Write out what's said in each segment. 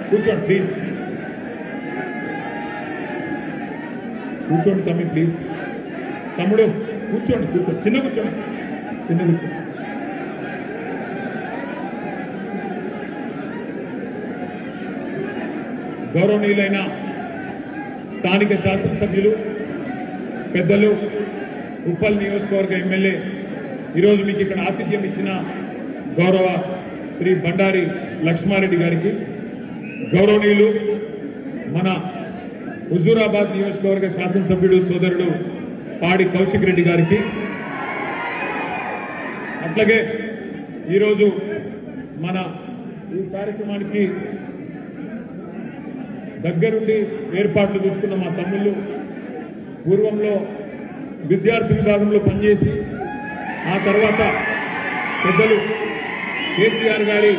కూర్చోండి ప్లీజ్, కూర్చోండి తమ్మి ప్లీజ్. తమ్ముడు కూర్చోండి, కూర్చోండి, చిన్న కూర్చోండి, చిన్న కూర్చోండి. గౌరవనీయులైన స్థానిక శాసనసభ్యులు పెద్దలు, ఉప్పల్ నియోజకవర్గ ఎమ్మెల్యే, ఈరోజు మీకు ఇక్కడ ఆతిథ్యం ఇచ్చిన గౌరవ శ్రీ బండారి లక్ష్మారెడ్డి గారికి, గౌరవనీయులు మన హుజూరాబాద్ నియోజకవర్గ శాసనసభ్యుడు సోదరుడు పాడి కౌశిక్ రెడ్డి గారికి, అట్లాగే ఈరోజు మన ఈ కార్యక్రమానికి దగ్గరుండి ఏర్పాట్లు చూసుకున్న మా తమ్ముళ్ళు, పూర్వంలో విద్యార్థి విభాగంలో పనిచేసి ఆ తర్వాత పెద్దలు కేసీఆర్ గారి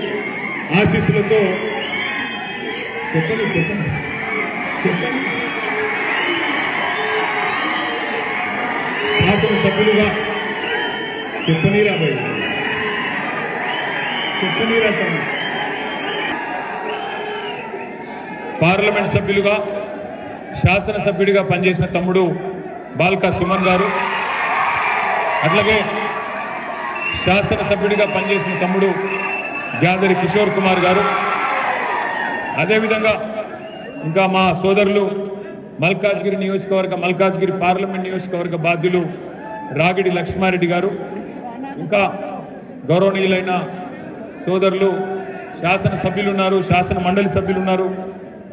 ఆశీస్సులతో చెప్పండి చెప్పండి చెప్పండి శాసనసభ్యులుగా చెప్పనీరా భయ్ చెప్పనీరా తమ్ముడు, పార్లమెంట్ సభ్యులుగా శాసనసభ్యుడిగా పనిచేసిన తమ్ముడు బాల్కా సుమన్ గారు, అట్లాగే శాసనసభ్యుడిగా పనిచేసిన తమ్ముడు గ్యాదరి కిషోర్ కుమార్ గారు, అదేవిధంగా ఇంకా మా సోదరులు మల్కాజ్గిరి నియోజకవర్గ, మల్కాజ్గిరి పార్లమెంట్ నియోజకవర్గ బాధ్యులు రాగిడి లక్ష్మారెడ్డి గారు, ఇంకా గౌరవనీయులైన సోదరులు శాసనసభ్యులు ఉన్నారు, శాసన మండలి సభ్యులు ఉన్నారు,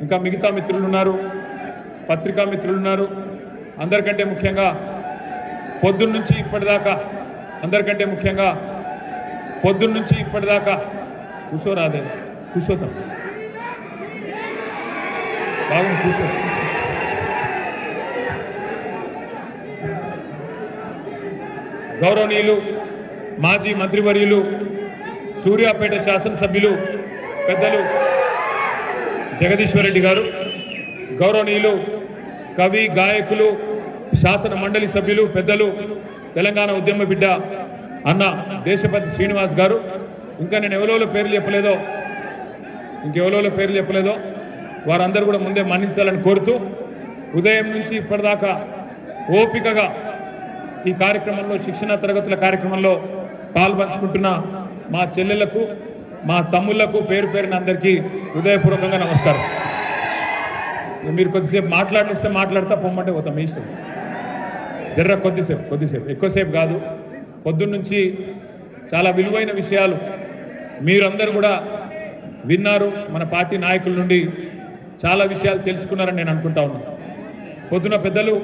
ఇంకా మిగతా మిత్రులు ఉన్నారు, పత్రికా మిత్రులు ఉన్నారు. అందరికంటే ముఖ్యంగా పొద్దున్నుంచి ఇప్పటిదాకా అందరికంటే ముఖ్యంగా పొద్దున్నుంచి ఇప్పటిదాకా కూర్చోరాదే కూర్చోతాం బాగుంది కూర్చో. గౌరవనీయులు మాజీ మంత్రివర్యులు సూర్యాపేట శాసనసభ్యులు పెద్దలు జగదీశ్వర్ రెడ్డి గారు, గౌరవనీయులు కవి గాయకులు శాసన మండలి సభ్యులు పెద్దలు తెలంగాణ ఉద్యమ బిడ్డ అన్న దేశపతి శ్రీనివాస్ గారు, ఇంకా నేను ఎవరెవరో పేర్లు చెప్పలేదో వారందరూ కూడా ముందే మన్నించాలని కోరుతూ, ఉదయం నుంచి ఇప్పటిదాకా ఓపికగా ఈ కార్యక్రమంలో శిక్షణ తరగతుల కార్యక్రమంలో పాల్పంచుకుంటున్న మా చెల్లెళ్లకు, మా తమ్ముళ్లకు పేరు పేరున అందరికీ హృదయపూర్వకంగా నమస్కారం. మీరు కొద్దిసేపు మాట్లాడిస్తే మాట్లాడతా, పొమ్మంటే పోతాం, మీ ఇష్టం. జర్ర కొద్దిసేపు ఎక్కువసేపు కాదు. పొద్దున్నుంచి చాలా విలువైన విషయాలు మీరందరూ కూడా విన్నారు. మన పార్టీ నాయకుల నుండి చాలా విషయాలు తెలుసుకున్నారని నేను అనుకుంటా ఉన్నాను. పొద్దున పెద్దలు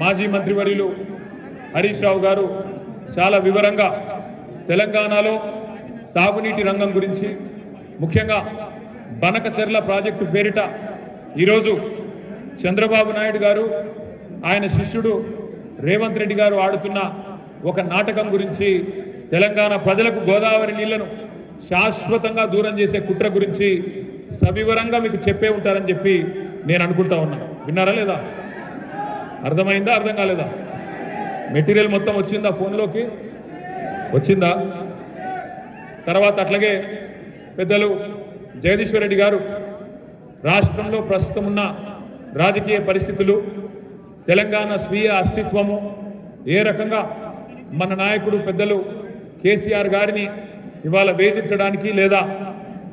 మాజీ మంత్రివర్యులు హరీష్ రావు గారు చాలా వివరంగా తెలంగాణలో సాగునీటి రంగం గురించి, ముఖ్యంగా బనకచెర్ల ప్రాజెక్టు పేరిట ఈరోజు చంద్రబాబు నాయుడు గారు, ఆయన శిష్యుడు రేవంత్ రెడ్డి గారు ఆడుతున్న ఒక నాటకం గురించి, తెలంగాణ ప్రజలకు గోదావరి నీళ్లను శాశ్వతంగా దూరం చేసే కుట్ర గురించి సవివరంగా మీకు చెప్పే ఉంటారని చెప్పి నేను అనుకుంటా ఉన్నా. విన్నారా లేదా? అర్థమైందా? అర్థం కాలేదా? మెటీరియల్ మొత్తం వచ్చిందా? ఫోన్లోకి వచ్చిందా? తర్వాత అట్లాగే పెద్దలు జగదీశ్వర్ రెడ్డి గారు రాష్ట్రంలో ప్రస్తుతం ఉన్న రాజకీయ పరిస్థితులు, తెలంగాణ స్వీయ అస్తిత్వము, ఏ రకంగా మన నాయకుడు పెద్దలు కేసీఆర్ గారిని ఇవాళ వేధించడానికి లేదా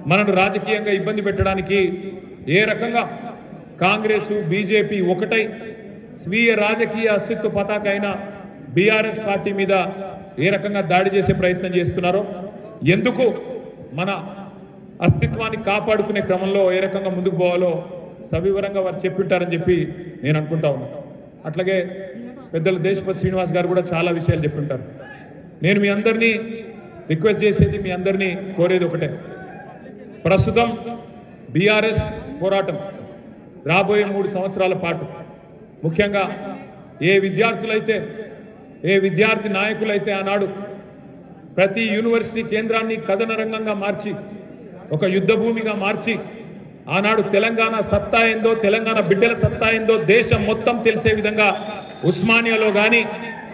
మనను రాజకీయంగా ఇబ్బంది పెట్టడానికి ఏ రకంగా కాంగ్రెస్ బీజేపీ ఒకటై స్వీయ రాజకీయ అస్తిత్వ పతాక అయిన బీఆర్ఎస్ పార్టీ మీద ఏ రకంగా దాడి చేసే ప్రయత్నం చేస్తున్నారో, ఎందుకు మన అస్తిత్వాన్ని కాపాడుకునే క్రమంలో ఏ రకంగా ముందుకు పోవాలో సవివరంగా వారు చెప్పింటారని చెప్పి నేను అనుకుంటా ఉన్నాను. అట్లాగే పెద్దలు దేశపతి శ్రీనివాస్ గారు కూడా చాలా విషయాలు చెప్తుంటారు. నేను మీ అందరినీ రిక్వెస్ట్ చేసేది, మీ అందరినీ కోరేది ఒకటే. ప్రస్తుతం బీఆర్ఎస్ పోరాటం రాబోయే 3 సంవత్సరాల పాటు, ముఖ్యంగా ఏ విద్యార్థి నాయకులైతే ఆనాడు ప్రతి యూనివర్సిటీ కేంద్రాన్ని కథన రంగంగా మార్చి, ఒక యుద్ధ భూమిగా మార్చి, ఆనాడు తెలంగాణ సత్తా ఏందో, తెలంగాణ బిడ్డల సత్తా ఏందో దేశం మొత్తం తెలిసే విధంగా ఉస్మానియాలో కానీ,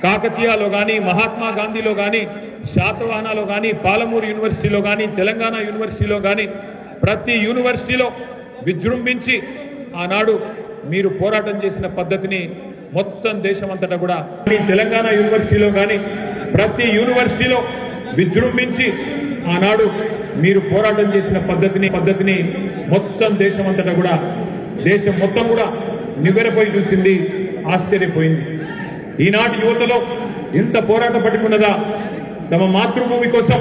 కాకతీయలో కానీ, మహాత్మా గాంధీలో కానీ, శాతవాహనాలో కానీ, పాలమూరు యూనివర్సిటీలో కానీ, తెలంగాణ యూనివర్సిటీలో కానీ ప్రతి యూనివర్సిటీలో విజృంభించి ఆనాడు మీరు పోరాటం చేసిన పద్ధతిని మొత్తం దేశమంతటా కూడా తెలంగాణ యూనివర్సిటీలో కానీ ప్రతి యూనివర్సిటీలో విజృంభించి ఆనాడు మీరు పోరాటం చేసిన పద్ధతిని మొత్తం దేశమంతటా కూడా దేశం మొత్తం కూడా నివ్వెరపోయి చూసింది, ఆశ్చర్యపోయింది. ఈనాటి యువతలో ఇంత పోరాట పట్టుకున్నదా, తమ మాతృభూమి కోసం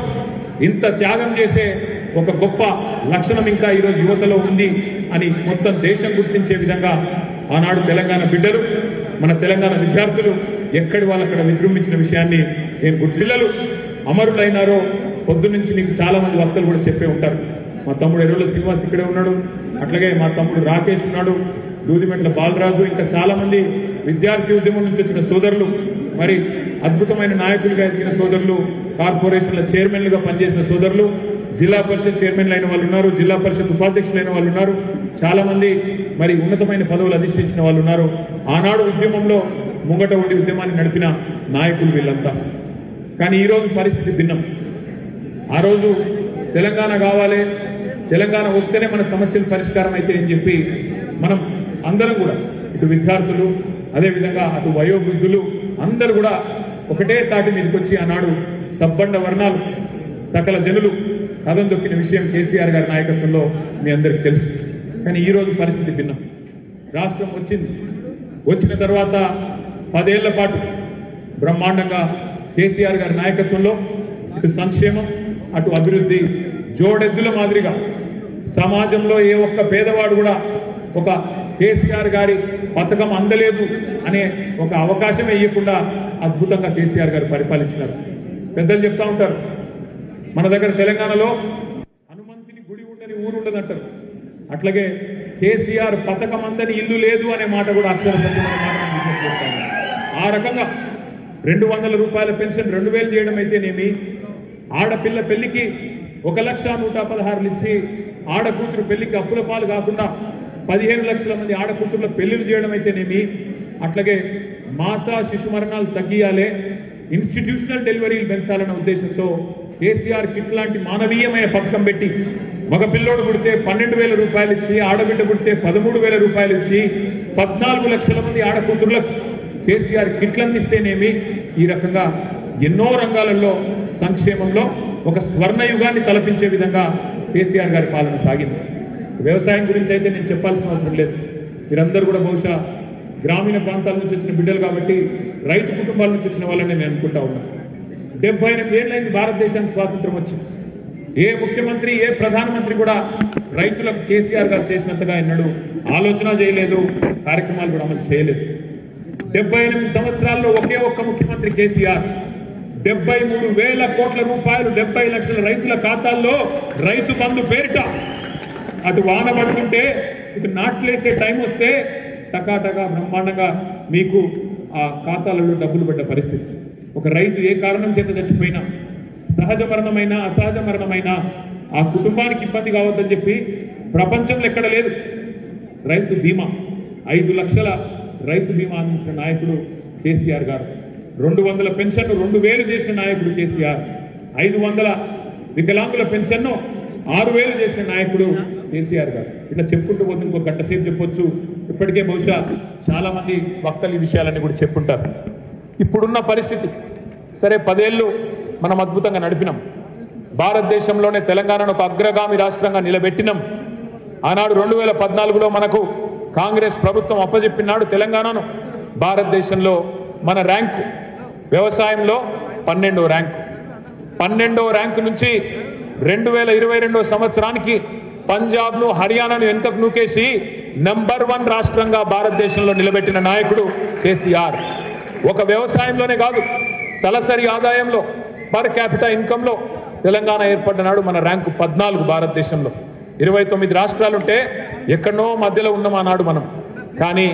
ఇంత త్యాగం చేసే ఒక గొప్ప లక్షణం ఇంకా ఈరోజు యువతలో ఉంది అని మొత్తం దేశం గుర్తించే విధంగా ఆనాడు తెలంగాణ బిడ్డలు, మన తెలంగాణ విద్యార్థులు ఎక్కడి వాళ్ళక్కడ విజృంభించిన విషయాన్ని నేను పిల్లలు అమరులైనారో పొద్దునుంచి నీకు చాలా మంది వక్తలు కూడా చెప్పే ఉంటారు. మా తమ్ముడు ఎర్రల శ్రీనివాస్ ఇక్కడే ఉన్నాడు, అట్లాగే మా తమ్ముడు రాకేష్ ఉన్నాడు, దూదిమెట్ల బాలరాజు, ఇంకా చాలా మంది విద్యార్థి ఉద్యమం నుంచి వచ్చిన సోదరులు, మరి అద్భుతమైన నాయకులుగా ఎదిగిన సోదరులు, కార్పొరేషన్ల చైర్మన్లుగా పనిచేసిన సోదరులు, జిల్లా పరిషత్ చైర్మన్లు అయిన వాళ్ళు ఉన్నారు, జిల్లా పరిషత్ ఉపాధ్యక్షులైన వాళ్ళు ఉన్నారు, చాలా మంది మరి ఉన్నతమైన పదవులు అధిష్ఠించిన వాళ్ళు ఉన్నారు. ఆనాడు ఉద్యమంలో ముంగట ఉండి ఉద్యమాన్ని నడిపిన నాయకులు వీళ్ళంతా. కానీ ఈరోజు పరిస్థితి భిన్నం. ఆ రోజు తెలంగాణ కావాలి, తెలంగాణ వస్తేనే మన సమస్యలు పరిష్కారం అయితే అని చెప్పి మనం అందరం కూడా, ఇటు విద్యార్థులు అదేవిధంగా అటు వయోవృద్ధులు అందరూ కూడా ఒకటే తాటి మీదకి వచ్చి ఆనాడు సబ్బండ వర్ణాలు సకల జనులు కథం దొక్కిన విషయం కేసీఆర్ గారి నాయకత్వంలో మీ అందరికి తెలుసు. కానీ ఈరోజు పరిస్థితి భిన్నం. రాష్ట్రం వచ్చిన తర్వాత 10 ఏళ్ల పాటు బ్రహ్మాండంగా కేసీఆర్ గారి నాయకత్వంలో ఇటు సంక్షేమం అటు అభివృద్ధి జోడెద్దుల మాదిరిగా సమాజంలో ఏ ఒక్క పేదవాడు కూడా ఒక కేసీఆర్ గారి పథకం అందలేదు అనే ఒక అవకాశం ఇవ్వకుండా అద్భుతంగా కేసీఆర్ గారు పరిపాలించినారు. పెద్దలు చెప్తా ఉంటారు, మన దగ్గర తెలంగాణలో హనుమంతుని గుడి ఉండని ఊరు ఉండదంటారు. అట్లాగే కేసీఆర్ పథకం అందని ఇల్లు లేదు అనే మాట కూడా అక్షరసత్యం. ఆ రకంగా 200 రూపాయల పెన్షన్ 2000 చేయడం అయితేనేమి, ఆడపిల్ల పెళ్లికి 1,116,000 ఇచ్చి ఆడకూతురు పెళ్లికి అప్పుల పాలు కాకుండా 15 లక్షల మంది ఆడకూతుర్ల పెళ్లిలు చేయడం అయితేనేమి, అట్లాగే మాతా శిశు మరణాలు తగ్గియాలే, ఇన్స్టిట్యూషనల్ డెలివరీలు పెంచాలన్న ఉద్దేశంతో కేసీఆర్ కిట్ లాంటి మానవీయమైన పథకం పెట్టి మగ పిల్లోడు పుడితే 12,000 రూపాయలు ఇచ్చి, ఆడబిడ్డ పుడితే 13,000 రూపాయలు ఇచ్చి 14 లక్షల మంది ఆడకూతుర్లకు కేసీఆర్ కిట్లు అందిస్తేనేమి, ఈ రకంగా ఎన్నో రంగాలలో సంక్షేమంలో ఒక స్వర్ణయుగాన్ని తలపించే విధంగా కేసీఆర్ గారి పాలన సాగింది. వ్యవసాయం గురించి అయితే నేను చెప్పాల్సిన అవసరం లేదు. మీరందరూ కూడా బహుశా గ్రామీణ ప్రాంతాల నుంచి వచ్చిన బిడ్డలు కాబట్టి రైతు కుటుంబాల నుంచి వచ్చిన వాళ్ళని నేను అనుకుంటా ఉన్నాను. 78 ఏళ్ళైంది భారతదేశానికి స్వాతంత్రం వచ్చి. ఏ ముఖ్యమంత్రి ఏ ప్రధానమంత్రి కూడా రైతులకు కేసీఆర్ గారు చేసినంతగా ఎన్నడూ ఆలోచన చేయలేదు, కార్యక్రమాలు కూడా అమలు చేయలేదు. 78 సంవత్సరాల్లో ఒకే ఒక్క ముఖ్యమంత్రి కేసీఆర్ 73,000 కోట్ల రూపాయలు 70 లక్షల రైతుల ఖాతాల్లో రైతు బంధు పేరిట అటు వాన పడుతుంటే ఇటు నాట్లేసే టైం వస్తే టకాటగా బ్రహ్మాండంగా మీకు ఆ ఖాతాలలో డబ్బులు పడ్డ పరిస్థితి. ఒక రైతు ఏ కారణం చేత చచ్చిపోయినా, సహజ మరణమైనా అసహజ మరణమైనా ఆ కుటుంబానికి ఇబ్బంది కావద్దని చెప్పి ప్రపంచంలో ఎక్కడ లేదు రైతు బీమా. 5 లక్షల రైతు బీమా అందించిన నాయకుడు కేసీఆర్ గారు. 200 పెన్షన్ను 2,000 చేసిన నాయకుడు కేసీఆర్. 500 వికలాంగుల పెన్షన్ను 6,000 చేసిన నాయకుడు కేసీఆర్ గారు. ఇట్లా చెప్పుకుంటూ పోతే ఇంకో గంట సేపు చెప్పొచ్చు. ఇప్పటికే బహుశా చాలా మంది వక్తలు ఈ విషయాలన్నీ కూడా చెప్పుంటారు. ఇప్పుడున్న పరిస్థితి సరే, 10 ఏళ్ళు మనం అద్భుతంగా నడిపినాం. భారతదేశంలోనే తెలంగాణను ఒక అగ్రగామి రాష్ట్రంగా నిలబెట్టినాం. ఆనాడు 2014లో మనకు కాంగ్రెస్ ప్రభుత్వం అప్పజెప్పినాడు తెలంగాణను. భారతదేశంలో మన ర్యాంకు వ్యవసాయంలో 12వ ర్యాంకు. 12వ ర్యాంకు నుంచి 2022 సంవత్సరానికి పంజాబ్ను హర్యానాను వెనుకకు నూకేసి నంబర్ 1 రాష్ట్రంగా భారతదేశంలో నిలబెట్టిన నాయకుడు కేసీఆర్. ఒక వ్యవసాయంలోనే కాదు, తలసరి ఆదాయంలో పర్ క్యాపిటల్ ఇన్కంలో తెలంగాణ ఏర్పడ్డ నాడు మన ర్యాంకు 14 భారతదేశంలో. 29 రాష్ట్రాలుంటే ఎక్కడో మధ్యలో ఉన్నాం ఆనాడు మనం. కానీ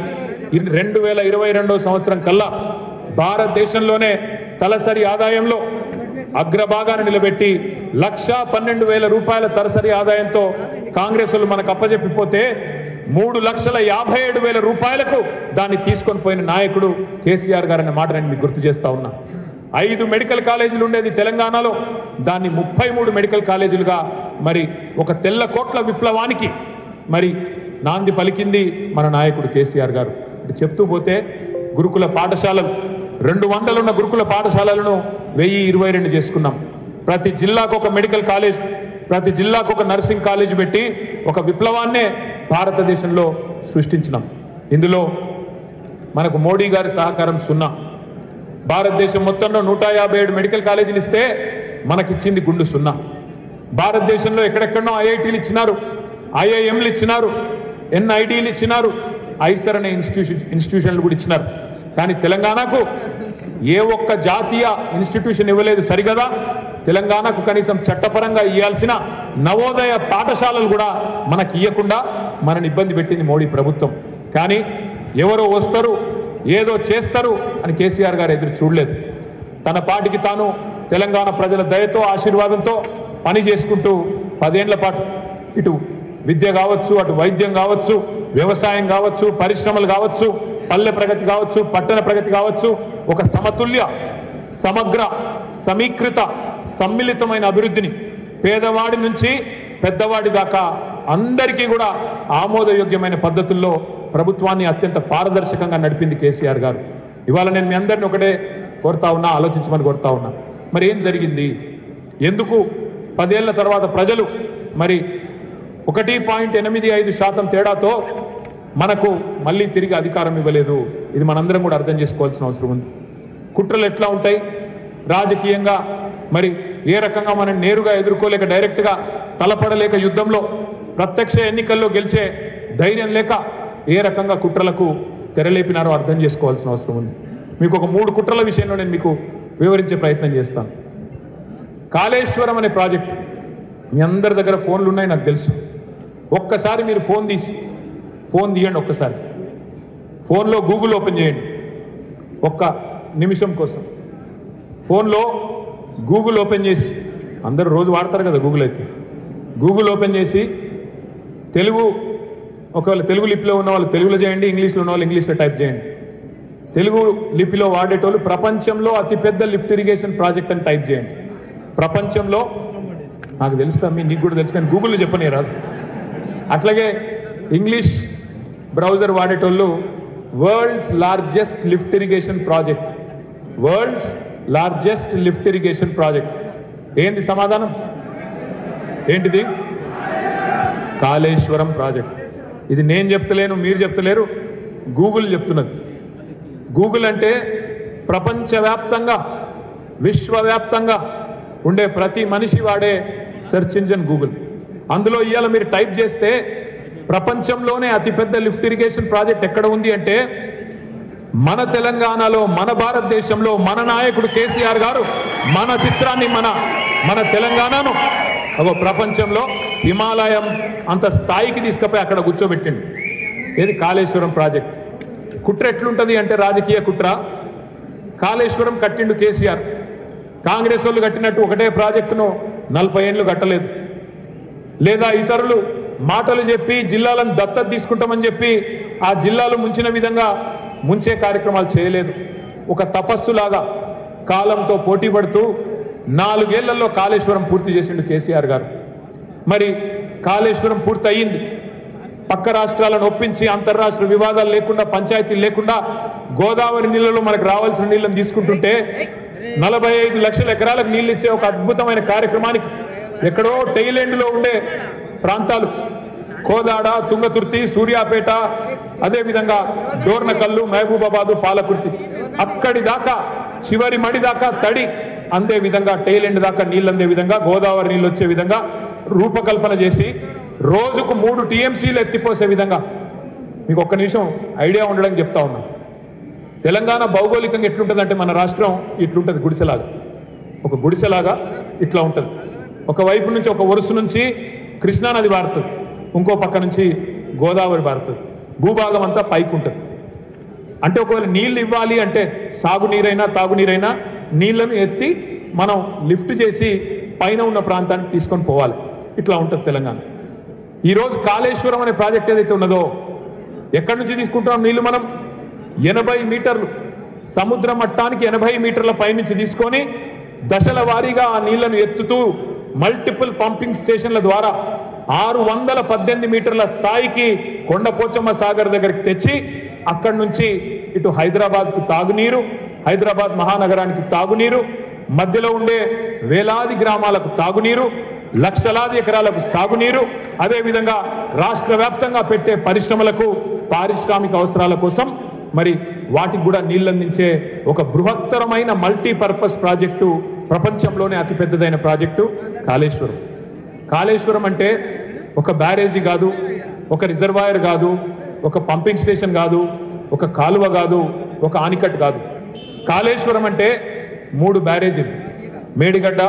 2022 సంవత్సరం కల్లా భారతదేశంలోనే తలసరి ఆదాయంలో అగ్రభాగాన్ని నిలబెట్టి 1,12,000 రూపాయల తలసరి ఆదాయంతో కాంగ్రెస్ వాళ్ళు మనకు అప్పజెప్పిపోతే 3,57,000 రూపాయలకు దాన్ని తీసుకొని పోయిన నాయకుడు కేసీఆర్ గారు అనే మాట నేను మీకు గుర్తు చేస్తా ఉన్నా. 5 మెడికల్ కాలేజీలు ఉండేది తెలంగాణలో, దాన్ని 33 మెడికల్ కాలేజీలుగా మరి ఒక తెల్ల కోట్ల విప్లవానికి మరి నాంది పలికింది మన నాయకుడు కేసీఆర్ గారు. చెప్తూ పోతే గురుకుల పాఠశాలలు 200 ఉన్న గురుకుల పాఠశాలలను 1022 చేసుకున్నాం. ప్రతి జిల్లాకు ఒక మెడికల్ కాలేజ్, ప్రతి జిల్లాకు ఒక నర్సింగ్ కాలేజ్ పెట్టి ఒక విప్లవాన్నే భారతదేశంలో సృష్టించినాం. ఇందులో మనకు మోడీ గారి సహకారం 0. భారతదేశం మొత్తంలో 157 మెడికల్ కాలేజీలు ఇస్తే మనకిచ్చింది గుండు 0. భారతదేశంలో ఎక్కడెక్కడో ఐఐటీలు ఇచ్చినారు, ఐఐఎంలు ఇచ్చినారు, ఎన్ఐటీలు ఇచ్చినారు, ఐసర్ అనే ఇన్స్టిట్యూషన్లు కూడా ఇచ్చినారు. కానీ తెలంగాణకు ఏ ఒక్క జాతీయ ఇన్స్టిట్యూషన్ ఇవ్వలేదు. సరిగదా తెలంగాణకు కనీసం చట్టపరంగా ఇవ్వాల్సిన నవోదయ పాఠశాలలు కూడా మనకి ఇవ్వకుండా మనని ఇబ్బంది పెట్టింది మోడీ ప్రభుత్వం. కానీ ఎవరో వస్తారు ఏదో చేస్తారు అని కేసీఆర్ గారు ఎదురు చూడలేదు. తన పాటికి తాను తెలంగాణ ప్రజల దయతో ఆశీర్వాదంతో పని చేసుకుంటూ 10 ఏళ్ల పాటు ఇటు విద్య కావచ్చు, అటు వైద్యం కావచ్చు, వ్యవసాయం కావచ్చు, పరిశ్రమలు కావచ్చు, పల్లె ప్రగతి కావచ్చు, పట్టణ ప్రగతి కావచ్చు, ఒక సమతుల్య సమగ్ర సమీకృత సమ్మిళితమైన అభివృద్ధిని పేదవాడి నుంచి పెద్దవాడి దాకా అందరికీ కూడా ఆమోదయోగ్యమైన పద్ధతుల్లో ప్రభుత్వాన్ని అత్యంత పారదర్శకంగా నడిపింది కేసీఆర్ గారు. ఇవాళ నేను మీ అందరిని ఒకటే కోరుతా ఉన్నా, ఆలోచించమని కోరుతా ఉన్నా. మరి ఏం జరిగింది? ఎందుకు 10 ఏళ్ల తర్వాత ప్రజలు మరి 1.85% తేడాతో మనకు మళ్ళీ తిరిగి అధికారం ఇవ్వలేదు? ఇది మనందరం కూడా అర్థం చేసుకోవాల్సిన అవసరం ఉంది. కుట్రలు ఎట్లా ఉంటాయి రాజకీయంగా, మరి ఏ రకంగా మనం నేరుగా ఎదుర్కోలేక డైరెక్ట్గా తలపడలేక యుద్ధంలో ప్రత్యక్ష ఎన్నికల్లో గెలిచే ధైర్యం లేక ఏ రకంగా కుట్రలకు తెరలేపినారో అర్థం చేసుకోవాల్సిన అవసరం ఉంది. మీకు ఒక 3 కుట్రల విషయంలో నేను మీకు వివరించే ప్రయత్నం చేస్తాను. కాళేశ్వరం అనే ప్రాజెక్ట్, మీ అందరి దగ్గర ఫోన్లు ఉన్నాయి నాకు తెలుసు. ఒక్కసారి మీరు ఫోన్ తీయండి, ఒక్కసారి ఫోన్లో గూగుల్ ఓపెన్ చేయండి. ఒక్క నిమిషం కోసం ఫోన్లో గూగుల్ ఓపెన్ చేసి, అందరూ రోజు వాడతారు కదా గూగుల్, అయితే గూగుల్ ఓపెన్ చేసి తెలుగు, ఒకవేళ తెలుగు లిపిలో ఉన్న వాళ్ళు తెలుగులో చేయండి, ఇంగ్లీష్లో ఉన్న వాళ్ళు ఇంగ్లీష్లో టైప్ చేయండి. తెలుగు లిపిలో వాడేటోళ్ళు ప్రపంచంలో అతిపెద్ద లిఫ్ట్ ఇరిగేషన్ ప్రాజెక్ట్ అని టైప్ చేయండి. ప్రపంచంలో, నాకు తెలుస్తా నీకు కూడా తెలుసు కానీ గూగుల్లో చెప్పని రాదు. అట్లాగే ఇంగ్లీష్ బ్రౌజర్ వాడేటోళ్ళు world's largest lift irrigation project, world's largest lift irrigation project. ఏంది సమాధానం? ఏంటిది? కాళేశ్వరం ప్రాజెక్ట్. ఇది నేను చెప్తలేను, మీరు చెప్తలేరు, గూగుల్ చెప్తున్నది. గూగుల్ అంటే ప్రపంచవ్యాప్తంగా విశ్వవ్యాప్తంగా ఉండే ప్రతి మనిషి వాడే సెర్చ్ ఇంజిన్ గూగుల్. అందులో ఇవాళ మీరు టైప్ చేస్తే ప్రపంచంలోనే అతిపెద్ద లిఫ్ట్ ఇరిగేషన్ ప్రాజెక్ట్ ఎక్కడ ఉంది అంటే మన తెలంగాణలో, మన భారతదేశంలో, మన నాయకుడు కేసీఆర్ గారు మన చిత్రాన్ని, మన తెలంగాణను ఒక ప్రపంచంలో హిమాలయం అంత స్థాయికి తీసుకుపోయి అక్కడ కూర్చోబెట్టిండు. ఏది? కాళేశ్వరం ప్రాజెక్ట్. కుట్ర ఎట్లుంటుంది అంటే రాజకీయ కుట్ర. కాళేశ్వరం కట్టిండు కేసీఆర్. కాంగ్రెస్ వాళ్ళు కట్టినట్టు ఒకటే ప్రాజెక్టును 40 ఏళ్ళు కట్టలేదు. లేదా ఇతరులు మాటలు చెప్పి జిల్లాలను దత్తత తీసుకుంటామని చెప్పి ఆ జిల్లాలు ముంచిన విధంగా ముంచే కార్యక్రమాలు చేయలేదు. ఒక తపస్సులాగా కాలంతో పోటీ పడుతూ 4 ఏళ్లలో కాళేశ్వరం పూర్తి చేసిండు కేసీఆర్ గారు. మరి కాళేశ్వరం పూర్తి అయ్యింది. పక్క రాష్ట్రాలను ఒప్పించి అంతర్రాష్ట్ర వివాదాలు లేకుండా, పంచాయతీలు లేకుండా గోదావరి నీళ్ళలో మనకు రావాల్సిన నీళ్ళని తీసుకుంటుంటే 45 లక్షల ఎకరాలకు నీళ్ళు ఇచ్చే ఒక అద్భుతమైన కార్యక్రమానికి ఎక్కడో టైలాండ్లో ఉండే ప్రాంతాలు కోదాడ, తుంగతుర్తి, సూర్యాపేట, అదేవిధంగా డోర్నకల్లు, మహబూబాబాదు, పాలకుర్తి, అక్కడి దాకా చివరి మడి దాకా తడి అందే విధంగా, టైలాండ్ దాకా నీళ్ళు అందే విధంగా, గోదావరి నీళ్ళు వచ్చే విధంగా రూపకల్పన చేసి రోజుకు 3 TMCలు ఎత్తిపోసే విధంగా. మీకు ఒక్క నిమిషం ఐడియా ఉండడం చెప్తా ఉన్నా. తెలంగాణ భౌగోళికంగా ఎట్లుంటుందంటే మన రాష్ట్రం ఇట్లుంటుంది, గుడిసెలాగా. ఒక గుడిసెలాగా ఇట్లా ఉంటుంది. ఒకవైపు నుంచి, ఒక వరుస నుంచి కృష్ణానది పారుతుంది, ఇంకో పక్క నుంచి గోదావరి పారుతుంది. భూభాగం అంతా పైకి ఉంటుంది. అంటే ఒకవేళ నీళ్ళు ఇవ్వాలి అంటే సాగునీరైనా తాగునీరైనా నీళ్లను ఎత్తి మనం లిఫ్ట్ చేసి పైన ఉన్న ప్రాంతానికి తీసుకొని పోవాలి. ఇట్లా ఉంటుంది తెలంగాణ. ఈరోజు కాళేశ్వరం అనే ప్రాజెక్ట్ ఏదైతే ఉన్నదో ఎక్కడి నుంచి తీసుకుంటున్నాం నీళ్లు? మనం 80 మీటర్లు, సముద్ర మట్టానికి 80 మీటర్ల పైనుంచి తీసుకొని దశల వారీగా ఆ నీళ్లను ఎత్తుతూ మల్టిపుల్ పంపింగ్ స్టేషన్ల ద్వారా 618 మీటర్ల స్థాయికి కొండపోచమ్మ సాగర్ దగ్గరికి తెచ్చి అక్కడి నుంచి ఇటు హైదరాబాద్కు తాగునీరు, హైదరాబాద్ మహానగరానికి తాగునీరు, మధ్యలో ఉండే వేలాది గ్రామాలకు తాగునీరు, లక్షలాది ఎకరాలకు సాగునీరు, అదేవిధంగా రాష్ట్ర వ్యాప్తంగా పెట్టే పరిశ్రమలకు పారిశ్రామిక అవసరాల కోసం మరి వాటికి కూడా నీళ్ళందించే ఒక బృహత్తరమైన మల్టీపర్పస్ ప్రాజెక్టు, ప్రపంచంలోనే అతిపెద్దదైన ప్రాజెక్టు కాళేశ్వరం. కాళేశ్వరం అంటే ఒక బ్యారేజీ కాదు, ఒక రిజర్వాయర్ కాదు, ఒక పంపింగ్ స్టేషన్ కాదు, ఒక కాలువ కాదు, ఒక ఆనికట్ కాదు. కాళేశ్వరం అంటే 3 బ్యారేజీలు, మేడిగడ్డ,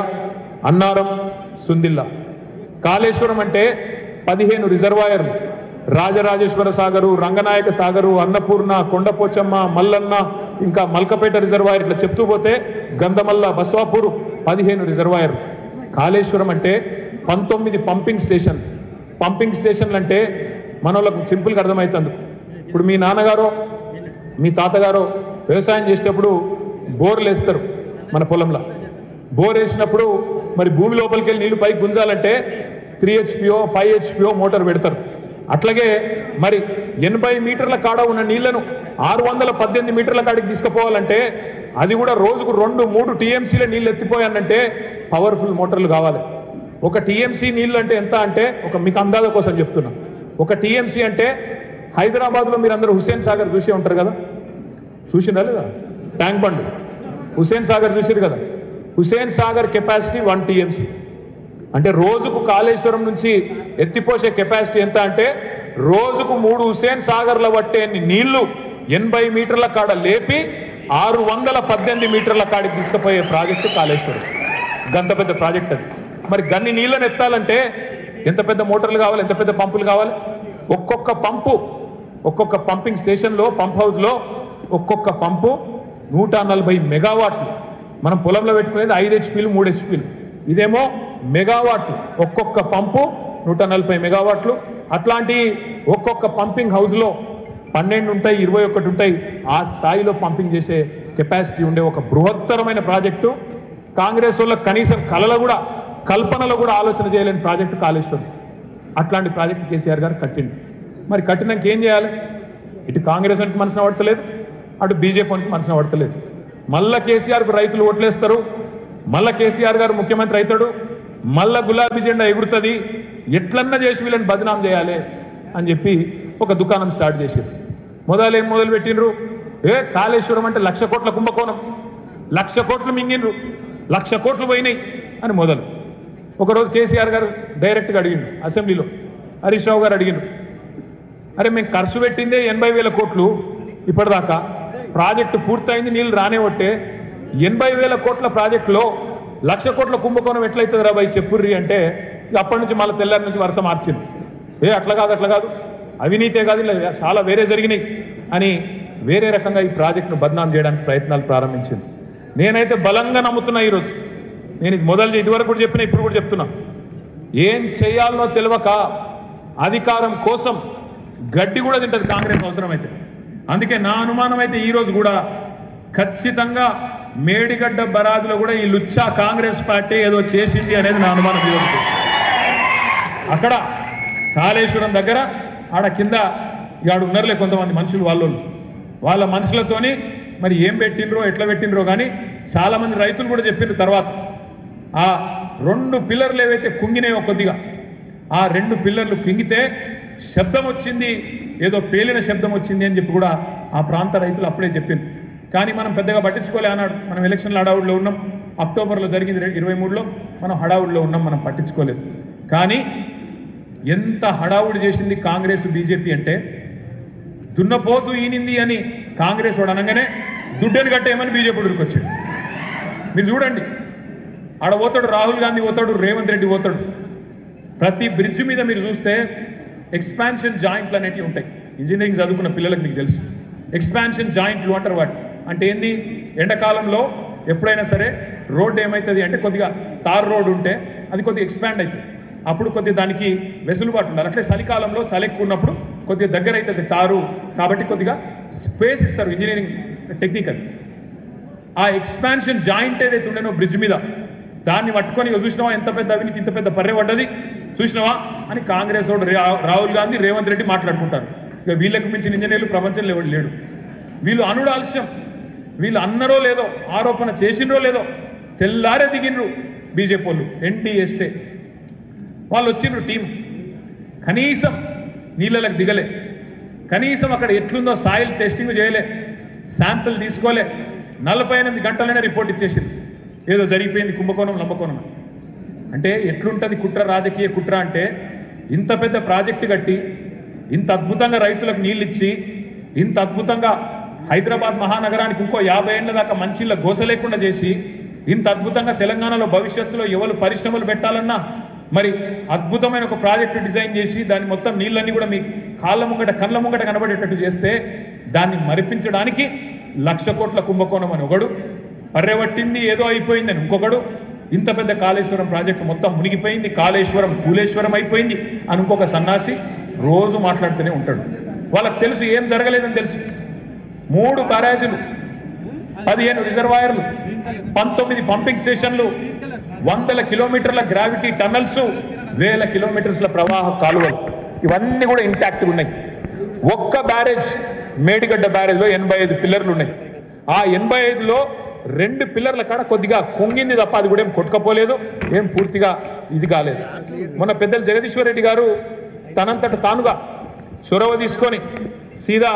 అన్నారం, సుందిల్లా. కాళేశ్వరం అంటే 15 రిజర్వాయర్లు, రాజరాజేశ్వర సాగరు, రంగనాయక సాగరు, అన్నపూర్ణ, కొండపోచమ్మ, మల్లన్న, ఇంకా మల్కపేట రిజర్వాయర్, ఇట్లా చెప్తూ పోతే గంధమల్ల, బస్వాపూర్ 15 రిజర్వాయర్లు. కాళేశ్వరం అంటే 19 పంపింగ్ స్టేషన్. పంపింగ్ స్టేషన్లు అంటే మన వాళ్ళకు సింపుల్గా అర్థమవుతుంది. ఇప్పుడు మీ నాన్నగారో మీ తాతగారో వ్యవసాయం చేసేటప్పుడు బోర్లు వేస్తారు మన పొలంలో. బోర్ వేసినప్పుడు మరి భూమి లోపలికి వెళ్ళి నీళ్లు పైకి గుంజాలంటే 3 HP 5 HP మోటార్ పెడతారు. అట్లాగే మరి 80 మీటర్ల కాడ ఉన్న నీళ్లను 618 మీటర్ల కాడికి తీసుకుపోవాలంటే అది కూడా రోజుకు 2-3 TMCల నీళ్ళు ఎత్తిపోయానంటే పవర్ఫుల్ మోటార్లు కావాలి. ఒక TMC నీళ్ళు అంటే ఎంత అంటే, ఒక మీకు అందాజ కోసం చెప్తున్నా, ఒక TMC అంటే హైదరాబాద్లో మీరు అందరూ హుస్సేన్ సాగర్ చూసే ఉంటారు కదా, చూసినా లేదా? ట్యాంక్ బండ్ హుస్సేన్ సాగర్ చూసారు కదా. హుస్సేన్ సాగర్ కెపాసిటీ 1 TMC అంటే రోజుకు కాళేశ్వరం నుంచి ఎత్తిపోసే కెపాసిటీ ఎంత అంటే రోజుకు 3 హుస్సేన్ సాగర్ల పట్టే నీళ్లు 80 మీటర్ల కాడ లేపి 618 మీటర్ల కాడికి తీసుకుపోయే ప్రాజెక్టు కాళేశ్వరం. గంత పెద్ద ప్రాజెక్ట్ అది. మరి గన్ని నీళ్ళని ఎత్తాలంటే ఎంత పెద్ద మోటార్లు కావాలి, ఎంత పెద్ద పంపులు కావాలి. ఒక్కొక్క పంపింగ్ స్టేషన్లో, పంప్ హౌస్లో ఒక్కొక్క పంపు 140 మెగావాట్లు. మనం పొలంలో పెట్టుకునేది 5 HPలు 3 HPలు, ఇదేమో మెగావాట్లు. ఒక్కొక్క పంపు 140 మెగావాట్లు. అట్లాంటి ఒక్కొక్క పంపింగ్ హౌస్లో 12 ఉంటాయి, 21 ఉంటాయి. ఆ స్థాయిలో పంపింగ్ చేసే కెపాసిటీ ఉండే ఒక బృహత్తరమైన ప్రాజెక్టు. కాంగ్రెస్ వాళ్ళ కనీసం కల్పనలో కూడా ఆలోచన చేయలేని ప్రాజెక్టు కాళేశ్వరం. అట్లాంటి ప్రాజెక్టు కేసీఆర్ గారు కట్టింది. మరి కట్టినాక ఏం చేయాలి? ఇటు కాంగ్రెస్ అంటే మనసున పడతలేదు, అటు బీజేపీ అంటే మనసున పడతలేదు. మళ్ళా కేసీఆర్కు రైతులు ఓట్లేస్తారు, మళ్ళా కేసీఆర్ గారు ముఖ్యమంత్రి అవుతాడు, మళ్ళా గులాబీ జెండా ఎగురుతుంది, ఎట్లన్నా చేసి వీళ్ళని బదనాం చేయాలి అని చెప్పి ఒక దుకాణం స్టార్ట్ చేశారు. ఏం మొదలు పెట్టినరు? కాళేశ్వరం అంటే 1,00,000 కోట్ల కుంభకోణం, 1,00,000 కోట్లు మింగినరు, 1,00,000 కోట్లు పోయినాయి అని మొదలు. ఒకరోజు కేసీఆర్ గారు డైరెక్ట్గా అడిగిండు, అసెంబ్లీలో హరీష్ రావు గారు అడిగిండు, అరే మేము ఖర్చు పెట్టిందే 80,000 కోట్లు, ఇప్పటిదాకా ప్రాజెక్టు పూర్తయింది, నీళ్ళు రానేవట్టే, 80,000 కోట్ల ప్రాజెక్టులో 1,00,000 కోట్ల కుంభకోణం ఎట్లయితుంది రా భయ్ చెప్పుర్రి అంటే అప్పటి నుంచి మళ్ళీ తెల్లారి నుంచి వర్షం మార్చింది. అట్లా కాదు, అవినీతే కాదు, ఇలా చాలా వేరే జరిగినాయి అని వేరే రకంగా ఈ ప్రాజెక్టును బద్నాం చేయడానికి ప్రయత్నాలు ప్రారంభించింది. నేనైతే బలంగా నమ్ముతున్నా. ఈరోజు నేను ఇదివరకు కూడా చెప్పినా, ఇప్పుడు కూడా చెప్తున్నా, ఏం చేయాలనో తెలియక అధికారం కోసం గడ్డి కూడా తింటది కాంగ్రెస్ అవసరమైతే. అందుకే నా అనుమానం అయితే ఈరోజు కూడా ఖచ్చితంగా మేడిగడ్డ బరాజులో కూడా ఈ లుచ్చా కాంగ్రెస్ పార్టీ ఏదో చేసింది అనేది నా అనుమానం. ఈరోజు అక్కడ కాళేశ్వరం దగ్గర ఆడ కింద ఆడు ఉన్నారులే కొంతమంది మనుషులు, వాళ్ళ మనుషులతోని మరి ఏం పెట్టినరో ఎట్లా పెట్టినరో కానీ చాలా మంది రైతులు కూడా చెప్పిండ్రు. తర్వాత ఆ 2 పిల్లర్లు ఏవైతే కుంగినాయో కొద్దిగా, ఆ 2 పిల్లర్లు కుంగితే శబ్దం వచ్చింది, ఏదో పేలిన శబ్దం వచ్చింది అని చెప్పి కూడా ఆ ప్రాంత రైతులు అప్పుడే చెప్పింది. కానీ మనం పెద్దగా పట్టించుకోలే అన్నాడు. మనం ఎలక్షన్ల హడావుడిలో ఉన్నాం, అక్టోబర్లో జరిగింది 23లో, మనం హడావుడిలో ఉన్నాం, మనం పట్టించుకోలేదు. కానీ ఎంత హడావుడి చేసింది కాంగ్రెస్ బీజేపీ అంటే, దున్నపోతూ ఈనింది అని కాంగ్రెస్ వాడు అనగానే దుడ్డని కట్టేయమని బీజేపీ ఉరికొచ్చాడు. మీరు చూడండి, ఆడ పోతాడు రాహుల్ గాంధీ, పోతాడు రేవంత్ రెడ్డి, పోతాడు. ప్రతి బ్రిడ్జ్ మీద మీరు చూస్తే ఎక్స్పాన్షన్ జాయింట్లు అనేటివి ఉంటాయి. ఇంజనీరింగ్ చదువుకున్న పిల్లలకు మీకు తెలుసు, ఎక్స్పాన్షన్ జాయింట్లు అంటారు. వాటి అంటే ఏంది? ఎండాకాలంలో ఎప్పుడైనా సరే రోడ్డు ఏమవుతుంది అంటే కొద్దిగా తార్ రోడ్డు ఉంటే అది కొద్దిగా ఎక్స్పాండ్ అవుతుంది, అప్పుడు కొద్దిగా దానికి వెసులుబాటు ఉండాలి. అట్లే చలికాలంలో చలి ఎక్కువ ఉన్నప్పుడు కొద్దిగా దగ్గర అవుతుంది తారు, కాబట్టి కొద్దిగా స్పేస్ ఇస్తారు ఇంజనీరింగ్ టెక్నికల్. ఆ ఎక్స్పాన్షన్ జాయింట్ ఏదైతే ఉండేనో బ్రిడ్జ్ మీద దాన్ని పట్టుకొని చూసినావా ఎంత పెద్ద అవినీతి ఇంత పెద్ద పర్రె పడ్డది చూసినావా అని కాంగ్రెస్ వాడు రాహుల్ గాంధీ రేవంత్ రెడ్డి మాట్లాడుకుంటారు. ఇక వీళ్ళకు మించిన ఇంజనీర్లు ప్రపంచంలో ఎవడు లేడు. వీళ్ళు అనుడు ఆలస్యం, వీళ్ళు అన్నరో లేదో ఆరోపణ చేసినరో లేదో తెల్లారే దిగినరు బీజేపీ వాళ్ళు ఎన్టీఎస్ఏ వాళ్ళు వచ్చిండ్రు టీం. కనీసం నీళ్ళలకు దిగలే, కనీసం అక్కడ ఎట్లుందో సాయిల్ టెస్టింగ్ చేయలే, శాంపుల్ తీసుకోలే, 48 గంటలనే రిపోర్ట్ ఇచ్చేసింది ఏదో జరిగిపోయింది కుంభకోణం లంబకోణం. అంటే ఎట్లుంటుంది కుట్ర, రాజకీయ కుట్ర అంటే ఇంత పెద్ద ప్రాజెక్టు కట్టి ఇంత అద్భుతంగా రైతులకు నీళ్ళు ఇచ్చి ఇంత అద్భుతంగా హైదరాబాద్ మహానగరానికి ఇంకో 50 ఏళ్ల దాకా మంచిళ్ళ గోస లేకుండా చేసి ఇంత అద్భుతంగా తెలంగాణలో భవిష్యత్తులో ఎవరు పరిశ్రమలు పెట్టాలన్నా మరి అద్భుతమైన ఒక ప్రాజెక్టు డిజైన్ చేసి దాని మొత్తం నీళ్ళన్నీ కూడా మీ కాళ్ళ ముంగట కళ్ళ ముంగట కనబడేటట్టు చేస్తే దాన్ని మరిపించడానికి 1,00,000 కోట్ల కుంభకోణం అని ఒకడు, పర్రెవట్టింది ఏదో అయిపోయిందని ఇంకొకడు, ఇంత పెద్ద కాళేశ్వరం ప్రాజెక్టు మొత్తం మునిగిపోయింది, కాళేశ్వరం కూలేశ్వరం అయిపోయింది అని ఇంకొక సన్నాసి రోజు మాట్లాడుతూనే ఉంటాడు. వాళ్ళకి తెలుసు ఏం జరగలేదని తెలుసు. 3 బ్యారేజీలు, 15 రిజర్వాయర్లు, 19 పంపింగ్ స్టేషన్లు, 100 కిలోమీటర్ల గ్రావిటీ టన్నల్స్, 1000 కిలోమీటర్ల ప్రవాహ కాలువలు, ఇవన్నీ కూడా ఇంటాక్ట్గా ఉన్నాయి. ఒక్క బ్యారేజ్ మేడిగడ్డ బ్యారేజ్లో 85 పిల్లర్లు ఉన్నాయి. ఆ 85లో 2 పిల్లర్ల కాడ కొద్దిగా కుంగింది తప్ప అది కూడా ఏం కొట్టుకపోలేదు, ఏం పూర్తిగా ఇది కాలేదు. మొన్న పెద్దలు జగదీశ్వర్ రెడ్డి గారు తనంతట తానుగా చొరవ తీసుకొని సీదా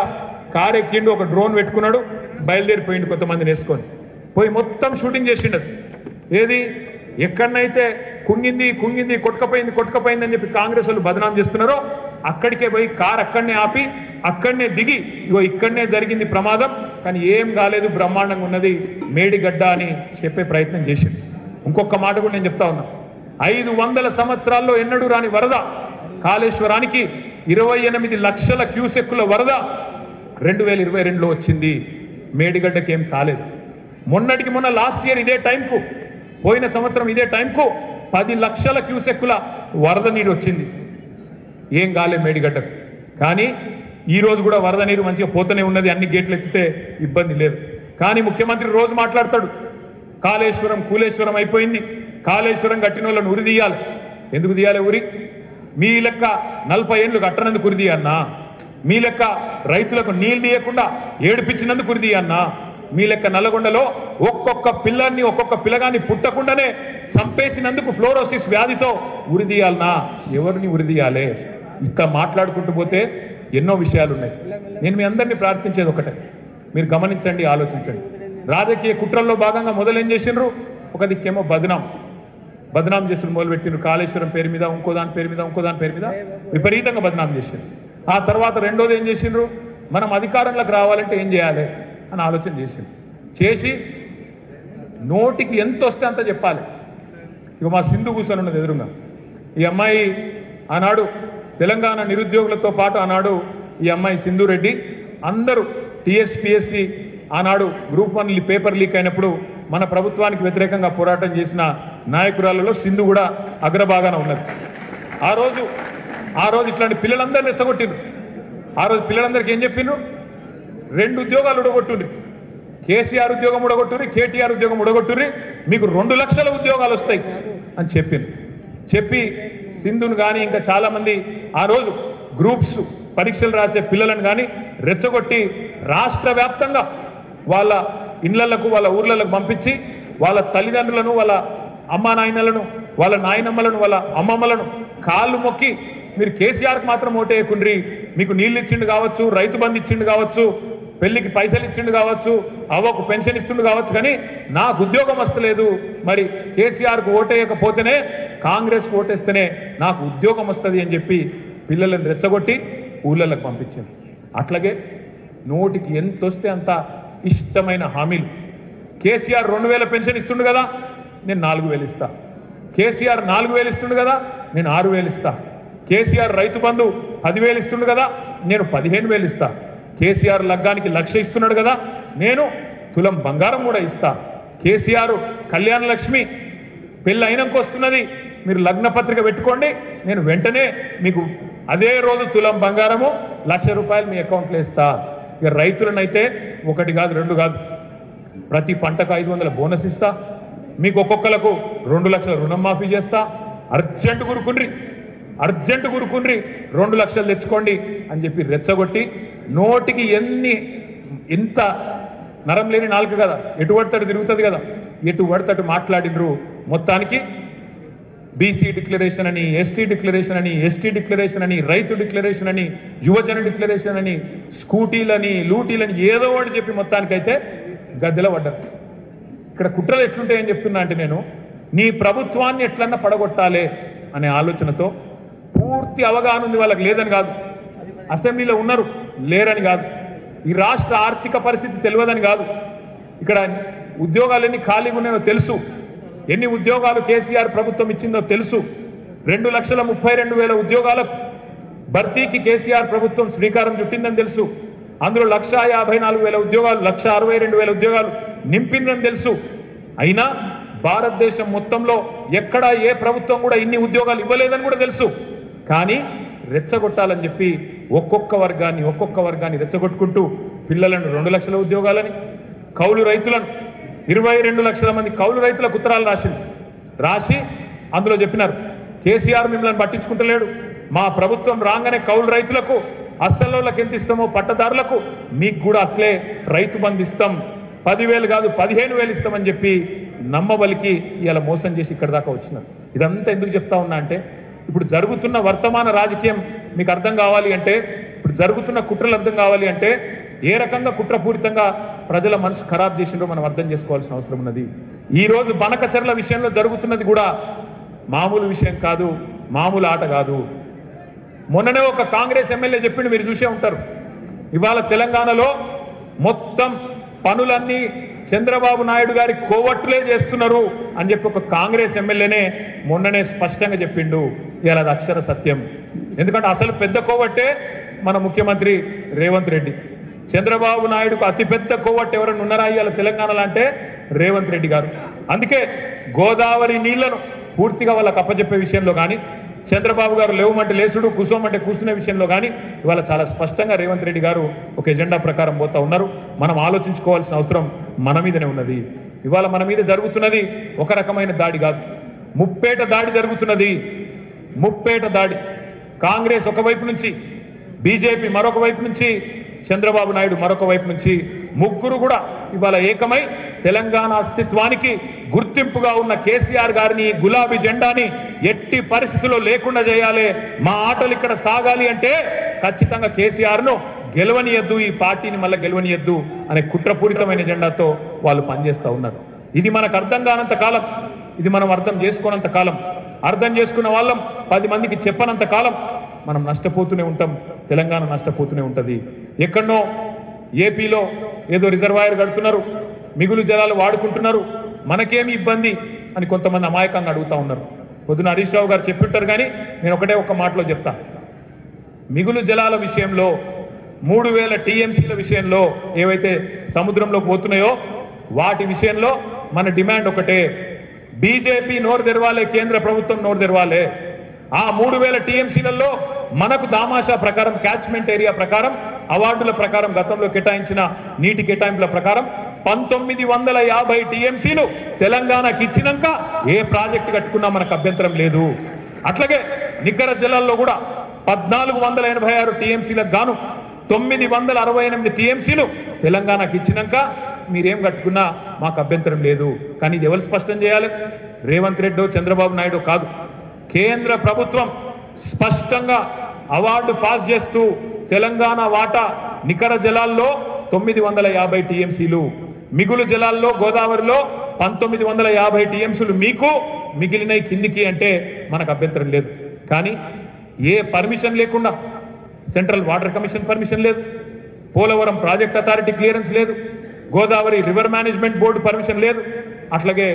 కారు ఎక్కిండు, ఒక డ్రోన్ పెట్టుకున్నాడు, బయలుదేరిపోయిండు కొంతమందిని వేసుకొని పోయి మొత్తం షూటింగ్ చేసిండు. ఏది ఎక్కడనైతే కుంగింది కుంగింది కొట్టుకపోయింది అని చెప్పి కాంగ్రెస్ వాళ్ళు బదనాం చేస్తున్నారో అక్కడికే పోయి కారు అక్కడనే ఆపి అక్కడనే దిగి ఇగో ఇక్కడనే జరిగింది ప్రమాదం కానీ ఏం కాలేదు బ్రహ్మాండంగా ఉన్నది మేడిగడ్డ అని చెప్పే ప్రయత్నం చేసింది. ఇంకొక మాట కూడా నేను చెప్తా ఉన్నా, 500 సంవత్సరాల్లో ఎన్నడూ రాని వరద కాళేశ్వరానికి 28 లక్షల క్యూసెక్కుల వరద 2022లో వచ్చింది. మేడిగడ్డకి ఏం కాలేదు. మొన్నటికి మొన్న లాస్ట్ ఇయర్ ఇదే టైంకు, పోయిన సంవత్సరం ఇదే టైంకు 10 లక్షల క్యూసెక్కుల వరద నీరు వచ్చింది, ఏం కాలే మేడిగడ్డకు. కానీ ఈ రోజు కూడా వరద నీరు మంచిగా పోతూనే ఉన్నది, అన్ని గేట్లు ఎత్తితే ఇబ్బంది లేదు. కానీ ముఖ్యమంత్రి రోజు మాట్లాడతాడు కాళేశ్వరం కూలేశ్వరం అయిపోయింది, కాళేశ్వరం కట్టిన వాళ్ళని ఉరి తీయాలి. ఎందుకు తీయాలి ఉరి? మీ లెక్క 40 ఏళ్ళు కట్టనందుకు ఉరి తీయన్నా, మీ లెక్క రైతులకు నీళ్ళు తీయకుండా ఏడిపించినందుకు ఉరి తీయన్నా, మీ లెక్క నల్లగొండలో ఒక్కొక్క పిల్లల్ని ఒక్కొక్క పిల్లగాన్ని పుట్టకుండానే చంపేసినందుకు ఫ్లోరోసిస్ వ్యాధితో ఉరి తీయాలనా? ఎవరిని ఉరి తీయాలి? ఇట్లా మాట్లాడుకుంటూ పోతే ఎన్నో విషయాలు ఉన్నాయి. నేను మీ అందరినీ ప్రార్థించేది ఒకటే, మీరు గమనించండి, ఆలోచించండి. రాజకీయ కుట్రల్లో భాగంగా మొదలేం చేసిండ్రు? ఒక దిక్కేమో బదనాం చేసిన మొదలుపెట్టిండ్రు. కాళేశ్వరం పేరు మీద ఇంకో దాని పేరు మీద విపరీతంగా బదనాం చేసిండ్రు. ఆ తర్వాత రెండోది ఏం చేసిండ్రు? మనం అధికారంలోకి రావాలంటే ఏం చేయాలి అని ఆలోచన చేసిండ్రు. చేసి నోటికి ఎంత వస్తే అంత చెప్పాలి. ఇక మా సింధు కూర్చొని ఉన్నది ఎదురుగా. ఈ అమ్మాయి ఆనాడు తెలంగాణ నిరుద్యోగులతో పాటు ఆనాడు ఈ అమ్మాయి సింధు రెడ్డి అందరూ టీఎస్పీఎస్సీ ఆనాడు గ్రూప్ 1 పేపర్ లీక్ అయినప్పుడు మన ప్రభుత్వానికి వ్యతిరేకంగా పోరాటం చేసిన నాయకురాలలో సింధు కూడా అగ్రభాగాన ఉన్నది. ఆ రోజు ఇట్లాంటి పిల్లలందరినీ రెచ్చగొట్టిండ్రు. ఆ రోజు పిల్లలందరికీ ఏం చెప్పిండ్రు? 2 ఉద్యోగాలు ఉడగొట్టుండ్రి, కేసీఆర్ ఉద్యోగం ఉడగొట్టుర్రి, కేటీఆర్ ఉద్యోగం ఉడగొట్టుర్రి, మీకు 2 లక్షల ఉద్యోగాలు వస్తాయి అని చెప్పి సింధును కానీ ఇంకా చాలామంది ఆ రోజు గ్రూప్స్ పరీక్షలు రాసే పిల్లలను కానీ రెచ్చగొట్టి రాష్ట్ర వ్యాప్తంగా వాళ్ళ ఇళ్లకు వాళ్ళ ఊర్లకు పంపించి వాళ్ళ తల్లిదండ్రులను వాళ్ళ అమ్మా నాయనలను వాళ్ళ నాయనమ్మలను వాళ్ళ అమ్మమ్మలను కాళ్ళు మొక్కి మీరు కేసీఆర్కి మాత్రం ఓటేయకుండ్రి, మీకు నీళ్ళు ఇచ్చిండు కావచ్చు, రైతు బంధు ఇచ్చిండు కావచ్చు, పెళ్లికి పైసలు ఇచ్చిండు కావచ్చు, అవ్వకు పెన్షన్ ఇస్తుండు కావచ్చు, కానీ నాకు ఉద్యోగం వస్తలేదు, మరి కేసీఆర్కు ఓటేయకపోతేనే కాంగ్రెస్కు ఓటేస్తేనే నాకు ఉద్యోగం వస్తుంది అని చెప్పి పిల్లలను రెచ్చగొట్టి ఊళ్ళకు పంపించింది. అట్లాగే నోటికి ఎంత వస్తే అంత ఇష్టమైన హామీలు. కేసీఆర్ 2000 పెన్షన్ ఇస్తుండు కదా, నేను 4000 ఇస్తా. కేసీఆర్ 4000 ఇస్తుండు కదా, నేను 6000 ఇస్తా. కేసీఆర్ రైతు బంధు 10,000 ఇస్తుండు కదా, నేను 15,000 ఇస్తా. కేసీఆర్ లగ్గానికి 1,00,000 ఇస్తున్నాడు కదా, నేను తులం బంగారం కూడా ఇస్తా. కేసీఆర్ కళ్యాణ లక్ష్మి పెళ్ళి అయినాక వస్తున్నది, మీరు లగ్న పత్రిక పెట్టుకోండి, నేను వెంటనే మీకు అదే రోజు తులం బంగారము 1,00,000 రూపాయలు మీ అకౌంట్లో ఇస్తా. ఇక రైతులనైతే 1 కాదు 2 కాదు, ప్రతి పంటకు 500 బోనస్ ఇస్తా, మీకు ఒక్కొక్కలకు 2 లక్షల రుణం మాఫీ చేస్తా, అర్జెంటు గురుకుండ్రి 2 లక్షలు తెచ్చుకోండి అని చెప్పి రెచ్చగొట్టి నోటికి ఎంత నరం లేని నాలుగు కదా, ఎటు పడతాడు తిరుగుతుంది కదా, ఎటు పడతాడు మాట్లాడినరు. మొత్తానికి బీసీ డిక్లరేషన్ అని, ఎస్సీ డిక్లరేషన్ అని, ఎస్టీ డిక్లరేషన్ అని, రైతు డిక్లరేషన్ అని, యువజన డిక్లరేషన్ అని, స్కూటీలని లూటీలని ఏదో ఒకటి చెప్పి మొత్తానికైతే గద్దెల పడ్డారు. ఇక్కడ కుట్రలు ఎట్లుంటాయని చెప్తున్నా అంటే, నేను నీ ప్రభుత్వాన్ని ఎట్లన్నా పడగొట్టాలి అనే ఆలోచనతో పూర్తి అవగాహన ఉంది. వాళ్ళకి లేదని కాదు, అసెంబ్లీలో ఉన్నారు లేరని కాదు, ఈ రాష్ట్ర ఆర్థిక పరిస్థితి తెలియదని కాదు, ఇక్కడ ఉద్యోగాలు ఎన్ని ఖాళీగా ఉన్నాయో తెలుసు, ఎన్ని ఉద్యోగాలు కేసీఆర్ ప్రభుత్వం ఇచ్చిందో తెలుసు. 2,32,000 ఉద్యోగాలకు భర్తీకి కేసీఆర్ ప్రభుత్వం శ్రీకారం చుట్టిందని తెలుసు. అందులో 1,54,000 ఉద్యోగాలు, 1,62,000 ఉద్యోగాలు నింపిందని తెలుసు. అయినా భారతదేశం మొత్తంలో ఎక్కడా ఏ ప్రభుత్వం కూడా ఇన్ని ఉద్యోగాలు ఇవ్వలేదని కూడా తెలుసు. కానీ రెచ్చగొట్టాలని చెప్పి ఒక్కొక్క వర్గాన్ని రెచ్చగొట్టుకుంటూ పిల్లలను 2 లక్షల ఉద్యోగాలని, కౌలు రైతులను 22 లక్షల మంది కౌలు రైతులకు ఉత్తరాలు రాసి అందులో చెప్పినారు, కేసీఆర్ మిమ్మల్ని పట్టించుకుంటలేడు, మా ప్రభుత్వం రాగానే కౌలు రైతులకు అస్సలోళ్ళకి ఎంత ఇస్తామో పట్టదారులకు మీకు కూడా అట్లే రైతు బంధు ఇస్తాం, 10,000 కాదు 15,000 ఇస్తామని చెప్పి నమ్మబలికి ఇలా మోసం చేసి ఇక్కడ దాకా వచ్చినారు. ఇదంతా ఎందుకు చెప్తా ఉన్నా అంటే, ఇప్పుడు జరుగుతున్న వర్తమాన రాజకీయం మీకు అర్థం కావాలి అంటే, ఇప్పుడు జరుగుతున్న కుట్రలు అర్థం కావాలి అంటే, ఏ రకంగా కుట్రపూరితంగా ప్రజల మనసు ఖరాబ్ చేసిందో మనం అర్థం చేసుకోవాల్సిన అవసరం ఉన్నది. ఈరోజు బనకచర్ల విషయంలో జరుగుతున్నది కూడా మామూలు విషయం కాదు, మామూలు ఆట కాదు. మొన్ననే ఒక కాంగ్రెస్ ఎమ్మెల్యే చెప్పిండు, మీరు చూసే ఉంటారు, ఇవాళ తెలంగాణలో మొత్తం పనులన్నీ చంద్రబాబు నాయుడు గారి కోవట్లే చేస్తున్నారు అని చెప్పి ఒక కాంగ్రెస్ ఎమ్మెల్యేనే మొన్ననే స్పష్టంగా చెప్పిండు. ఇలా అది అక్షర సత్యం. ఎందుకంటే అసలు పెద్ద కోవట్టే మన ముఖ్యమంత్రి రేవంత్ రెడ్డి. చంద్రబాబు నాయుడుకు అతిపెద్ద కోవట్టు ఎవరైనా ఉన్నారా ఇవాళ తెలంగాణలో అంటే రేవంత్ రెడ్డి గారు. అందుకే గోదావరి నీళ్లను పూర్తిగా వాళ్ళకి అప్పచెప్పే విషయంలో కానీ, చంద్రబాబు గారు లేవమంటే లేసుడు, కూసోమంటే కూర్చునే విషయంలో కానీ ఇవాళ చాలా స్పష్టంగా రేవంత్ రెడ్డి గారు ఒక ఎజెండా ప్రకారం పోతా ఉన్నారు. మనం ఆలోచించుకోవాల్సిన అవసరం మన మీదనే ఉన్నది. ఇవాళ మన మీద జరుగుతున్నది ఒక రకమైన దాడి కాదు, ముప్పేట దాడి జరుగుతున్నది. ముప్పేట దాడి. కాంగ్రెస్ ఒకవైపు నుంచి, బీజేపీ మరొక వైపు నుంచి, చంద్రబాబు నాయుడు మరొక వైపు నుంచి, ముగ్గురు కూడా ఇవాళ ఏకమై తెలంగాణ అస్తిత్వానికి గుర్తింపుగా ఉన్న కేసీఆర్ గారిని, గులాబీ జెండాని ఎట్టి పరిస్థితుల్లో లేకుండా చేయాలి, మా ఆటలు ఇక్కడ సాగాలి అంటే ఖచ్చితంగా కేసీఆర్ను గెలవనియద్దు, ఈ పార్టీని మళ్ళీ గెలవనియద్దు అనే కుట్రపూరితమైన జెండాతో వాళ్ళు పనిచేస్తూ ఉన్నారు. ఇది మనకు అర్థం కానంత కాలం, ఇది మనం అర్థం చేసుకోనంత కాలం, అర్థం చేసుకున్న వాళ్ళం 10 మందికి చెప్పనంత కాలం మనం నష్టపోతూనే ఉంటాం, తెలంగాణ నష్టపోతూనే ఉంటుంది. ఎక్కడనో ఏపీలో ఏదో రిజర్వాయర్ కడుతున్నారు, మిగులు జలాలు వాడుకుంటున్నారు, మనకేమి ఇబ్బంది అని కొంతమంది అమాయకంగా అడుగుతూ ఉన్నారు. పొద్దున హరీష్ రావు గారు చెప్పింటారు, కానీ నేను ఒకటే ఒక మాటలో చెప్తా. మిగులు జలాల విషయంలో 3,000 టీఎంసీల విషయంలో ఏవైతే సముద్రంలోకి పోతున్నాయో వాటి విషయంలో మన డిమాండ్ ఒకటే, బీజేపీ నోరు తెరవాలే, కేంద్ర ప్రభుత్వం నోరు తెరవాలే. ఆ 3,000 టీఎంసీలలో మనకు దామాషా ప్రకారం, క్యాచ్మెంట్ ఏరియా ప్రకారం, అవార్డుల ప్రకారం, గతంలో కేటాయించిన నీటి కేటాయింపుల ప్రకారం 1950 టీఎంసీలు తెలంగాణకి ఇచ్చినాక ఏ ప్రాజెక్టు కట్టుకున్నా మనకు అభ్యంతరం లేదు. అట్లాగే నికర జలాల్లో కూడా 1486 టీఎంసీలకు గాను 968 టీఎంసీలు తెలంగాణకి ఇచ్చినాక మీరేం కట్టుకున్నా మాకు అభ్యంతరం లేదు. కానీ ఇది ఎవరు స్పష్టం చేయాలి? రేవంత్ రెడ్డో చంద్రబాబు నాయుడు కాదు, కేంద్ర ప్రభుత్వం స్పష్టంగా అవార్డు పాస్ చేస్తూ తెలంగాణ వాటా నికర జలాల్లో 950 టీఎంసీలు, మిగులు జలాల్లో గోదావరిలో 1950 టీఎంసీలు మీకు, మిగిలిన కిందికి అంటే మనకు అభ్యంతరం లేదు. కానీ ఏ పర్మిషన్ లేకుండా, సెంట్రల్ వాటర్ కమిషన్ పర్మిషన్ లేదు, పోలవరం ప్రాజెక్ట్ అథారిటీ క్లియరెన్స్ లేదు, Godavari river management board permission లేదు, అట్లాగే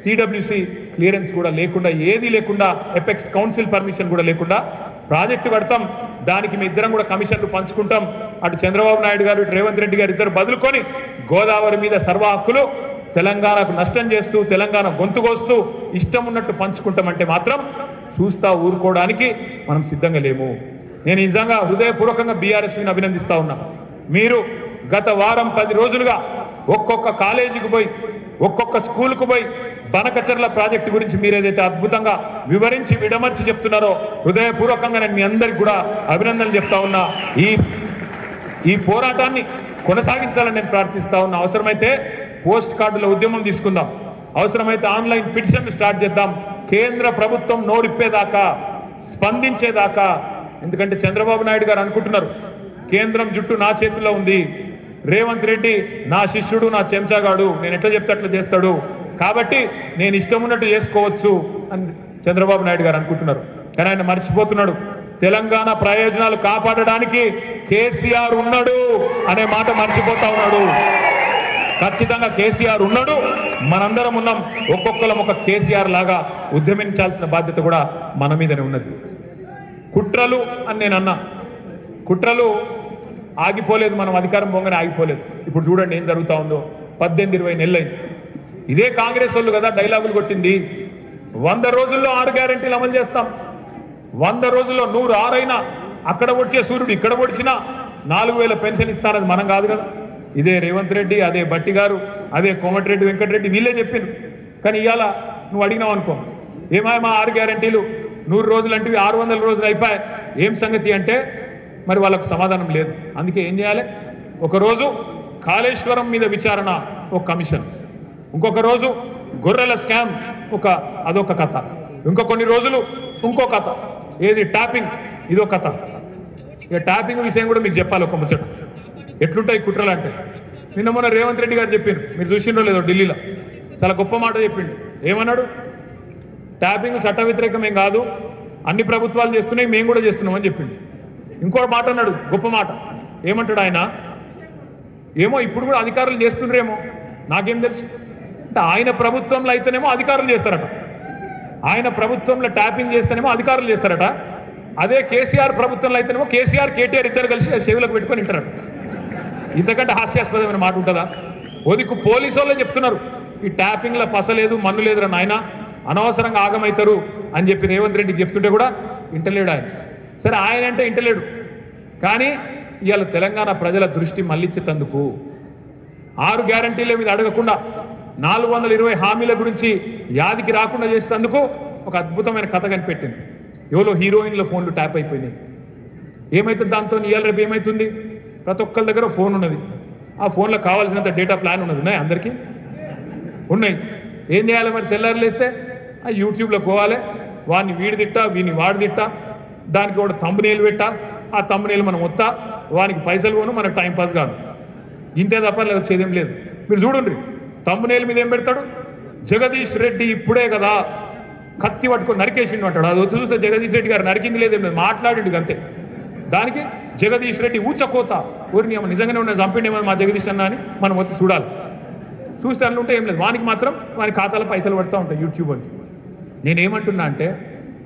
సిడబ్ల్యూసి క్లియరెన్స్ కూడా లేకుండా, ఏది లేకుండా, ఎపెక్స్ కౌన్సిల్ పర్మిషన్ కూడా లేకుండా ప్రాజెక్టు కడతాం, దానికి మీ ఇద్దరం కూడా కమిషన్లు పంచుకుంటాం, అటు చంద్రబాబు నాయుడు గారు ఇటు రేవంత్ రెడ్డి గారు ఇద్దరు బదులుకొని గోదావరి మీద సర్వ హక్కులు తెలంగాణకు నష్టం చేస్తూ, తెలంగాణ గొంతుకొస్తూ ఇష్టం ఉన్నట్టు పంచుకుంటామంటే మాత్రం చూస్తా ఊరుకోవడానికి మనం సిద్ధంగా లేము. నేను నిజంగా హృదయపూర్వకంగా బీఆర్ఎస్ని అభినందిస్తా ఉన్నా. మీరు గత వారం 10 రోజులుగా ఒక్కొక్క కాలేజీకి పోయి ఒక్కొక్క స్కూల్కు పోయి బనకచర్ల ప్రాజెక్టు గురించి మీరేదైతే అద్భుతంగా వివరించి విడమర్చి చెప్తున్నారో హృదయపూర్వకంగా నేను మీ అందరికి కూడా అభినందనలు చెప్తా ఉన్నా. ఈ పోరాటాన్ని కొనసాగించాలని నేను ప్రార్థిస్తా ఉన్నా. అవసరమైతే పోస్ట్ కార్డుల ఉద్యమం తీసుకుందాం, అవసరమైతే ఆన్లైన్ పిటిషన్ స్టార్ట్ చేద్దాం, కేంద్ర ప్రభుత్వం నోరిప్పేదాకా, స్పందించేదాకా. ఎందుకంటే చంద్రబాబు నాయుడు గారు అనుకుంటున్నారు కేంద్రం జుట్టు నా చేతిలో ఉంది, రేవంత్ రెడ్డి నా శిష్యుడు, నా చెంచాగాడు, నేను ఎట్లా చెప్తే అట్లా చేస్తాడు, కాబట్టి నేను ఇష్టం ఉన్నట్టు చేసుకోవచ్చు అని చంద్రబాబు నాయుడు గారు అనుకుంటున్నారు. కానీ ఆయన మర్చిపోతున్నాడు తెలంగాణ ప్రయోజనాలు కాపాడడానికి కేసీఆర్ ఉన్నాడు అనే మాట మర్చిపోతా ఉన్నాడు. ఖచ్చితంగా కేసీఆర్ ఉన్నాడు, మనందరం ఉన్నాం. ఒక్కొక్కరం ఒక కేసీఆర్ లాగా ఉద్యమించాల్సిన బాధ్యత కూడా మన మీదనే ఉన్నది. కుట్రలు అని నేను అన్నా, కుట్రలు ఆగిపోలేదు, మనం అధికారం పొంగనే ఆగిపోలేదు. ఇప్పుడు చూడండి ఏం జరుగుతూ ఉందో. 18-20 నెలలైంది. ఇదే కాంగ్రెస్ వాళ్ళు కదా డైలాగులు కొట్టింది, 100 రోజుల్లో 6 గ్యారెంటీలు అమలు చేస్తాం, 100 రోజుల్లో 106 అయినా అక్కడ పొడిచే సూర్యుడు ఇక్కడ పొడిచినా 4000 పెన్షన్ ఇస్తానది మనం కాదు కదా. ఇదే రేవంత్ రెడ్డి, అదే బట్టి గారు, అదే కోమటిరెడ్డి వెంకటరెడ్డి వీళ్ళే చెప్పిండ్రు. కానీ ఇవాళ నువ్వు అడిగినావు అనుకో, ఏమాయమా 6 గ్యారెంటీలు 100 రోజులు అంటే 600 రోజులు అయిపోయాయి, ఏం సంగతి అంటే మరి వాళ్ళకు సమాధానం లేదు. అందుకే ఏం చేయాలి, ఒకరోజు కాళేశ్వరం మీద విచారణ ఒక కమిషన్, ఇంకొక రోజు గొర్రెల స్కామ్ అదొక కథ, ఇంకో కొన్ని రోజులు ఇంకో కథ, ఏది ట్యాపింగ్ ఇదో కథ. ఇక ట్యాపింగ్ విషయం కూడా మీకు చెప్పాలి ఒక ముచ్చట, ఎట్లుంటాయి కుట్రలు అంటే. నిన్న మొన్న రేవంత్ రెడ్డి గారు చెప్పిండు, మీరు చూసిండ్రో లేదో, ఢిల్లీలో చాలా గొప్ప మాట చెప్పిండు. ఏమన్నాడు, ట్యాపింగ్ చట్ట వ్యతిరేకమేం కాదు, అన్ని ప్రభుత్వాలు చేస్తున్నాయి, మేము కూడా చేస్తున్నాం అని చెప్పిండు. ఇంకో మాట అన్నాడు, గొప్ప మాట. ఏమంటాడు ఆయన, ఏమో ఇప్పుడు కూడా అధికారులు చేస్తుండ్రేమో, నాకేం తెలుసు అంటే ఆయన ప్రభుత్వంలో అయితేనేమో అధికారులు చేస్తారట, ఆయన ప్రభుత్వంలో ట్యాపింగ్ చేస్తేనేమో అధికారులు చేస్తారట, అదే కేసీఆర్ ప్రభుత్వంలో అయితేనేమో కేసీఆర్ కేటీఆర్ ఇద్దరు కలిసి చెవులకు పెట్టుకొని వింటారట. ఇంతకంటే హాస్యాస్పదమైన మాట ఉంటుందా? ఓదికు పోలీసు వాళ్ళే చెప్తున్నారు ఈ ట్యాపింగ్లో పసలేదు మన్ను లేదురా నాయన, అనవసరంగా ఆగమవుతారు అని చెప్పి రేవంత్ రెడ్డికి చెప్తుంటే కూడా ఇంటలేడు ఆయన. సరే ఆయన అంటే ఇంటలేడు, కానీ ఇవాళ తెలంగాణ ప్రజల దృష్టి మళ్ళించేందుకు 6 గ్యారంటీల మీద అడగకుండా 420 హామీల గురించి యాదికి రాకుండా చేసేందుకు ఒక అద్భుతమైన కథ కనిపెట్టింది. ఎవరో హీరోయిన్ల ఫోన్లు ట్యాప్ అయిపోయినాయి. ఏమవుతుంది దాంతో? ఇవాళ రేపు ఏమవుతుంది, ప్రతి ఒక్కరి దగ్గర ఫోన్ ఉన్నది, ఆ ఫోన్లో కావాల్సినంత డేటా ప్లాన్ ఉన్నది, ఉన్నాయి అందరికీ ఉన్నాయి. ఏం చేయాలి మరి? తెల్లారులేస్తే ఆ యూట్యూబ్లో పోవాలి, వాడిని వీడి తిట్టా, వీడిని వాడి తిట్టా, దానికి కూడా థంబ్నెయిల్ పెట్టా, ఆ థంబ్నెయిల్ మనం వస్తా, వానికి పైసలు పోను, మనకు టైంపాస్ కాదు, ఇంతే తప్ప వచ్చేదేం లేదు. మీరు చూడండి థంబ్నెయిల్ మీద ఏం పెడతాడు, జగదీష్ రెడ్డి ఇప్పుడే కదా కత్తి పట్టుకొని నరికేసిండు అంటాడు. అది వచ్చి చూస్తే జగదీష్ రెడ్డి గారు నరికింది లేదేం లేదు, మాట్లాడిండు అంతే. దానికి జగదీష్ రెడ్డి ఊచకోత, ఊరిని నిజంగానే ఉన్న చంపిండేమో మా జగదీష్ అన్న అని మనం వచ్చి చూడాలి. చూస్తే అందులో ఉంటే ఏం లేదు, వానికి మాత్రం వాని ఖాతాలో పైసలు పడుతూ ఉంటాయి యూట్యూబ్ అని. నేనేమంటున్నా అంటే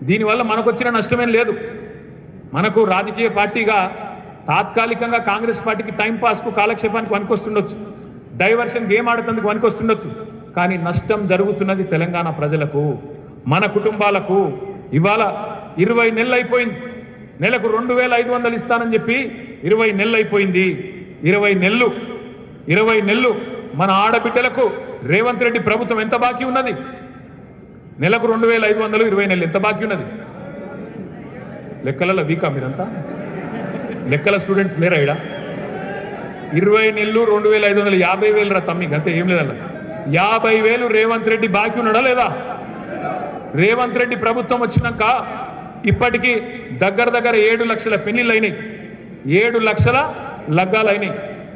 దీనివల్ల మనకు వచ్చిన నష్టమేం లేదు. మనకు రాజకీయ పార్టీగా తాత్కాలికంగా కాంగ్రెస్ పార్టీకి టైంపాస్కు కాలక్షేపానికి వనికొస్తుండొచ్చు, డైవర్షన్ గేమ్ ఆడుతందుకు వనికొస్తుండొచ్చు, కానీ నష్టం జరుగుతున్నది తెలంగాణ ప్రజలకు, మన కుటుంబాలకు. ఇవాళ 20 నెలలు అయిపోయింది, నెలకు 2500 ఇస్తానని చెప్పి 20 నెలలు అయిపోయింది. 20 నెలలు మన ఆడబిడ్డలకు రేవంత్ రెడ్డి ప్రభుత్వం ఎంత బాకీ ఉన్నది? నెలకు 2500, 20 నెలలు ఎంత బాకీ ఉన్నది? లెక్కలలో వీకా మీరంతా, లెక్కల స్టూడెంట్స్ లేరా ఇక్కడ? 20 నెలలు 2500, 50,000 రా తమ్మి, అంతే, ఏం లేదన్న. 50,000 రేవంత్ రెడ్డి బాకీ ఉన్నాడా లేదా? రేవంత్ రెడ్డి ప్రభుత్వం వచ్చినాక ఇప్పటికీ దగ్గర 7 లక్షల పెళ్లిళ్ళు అయినాయి, 7 లక్షల లగ్గాలు అయినాయి.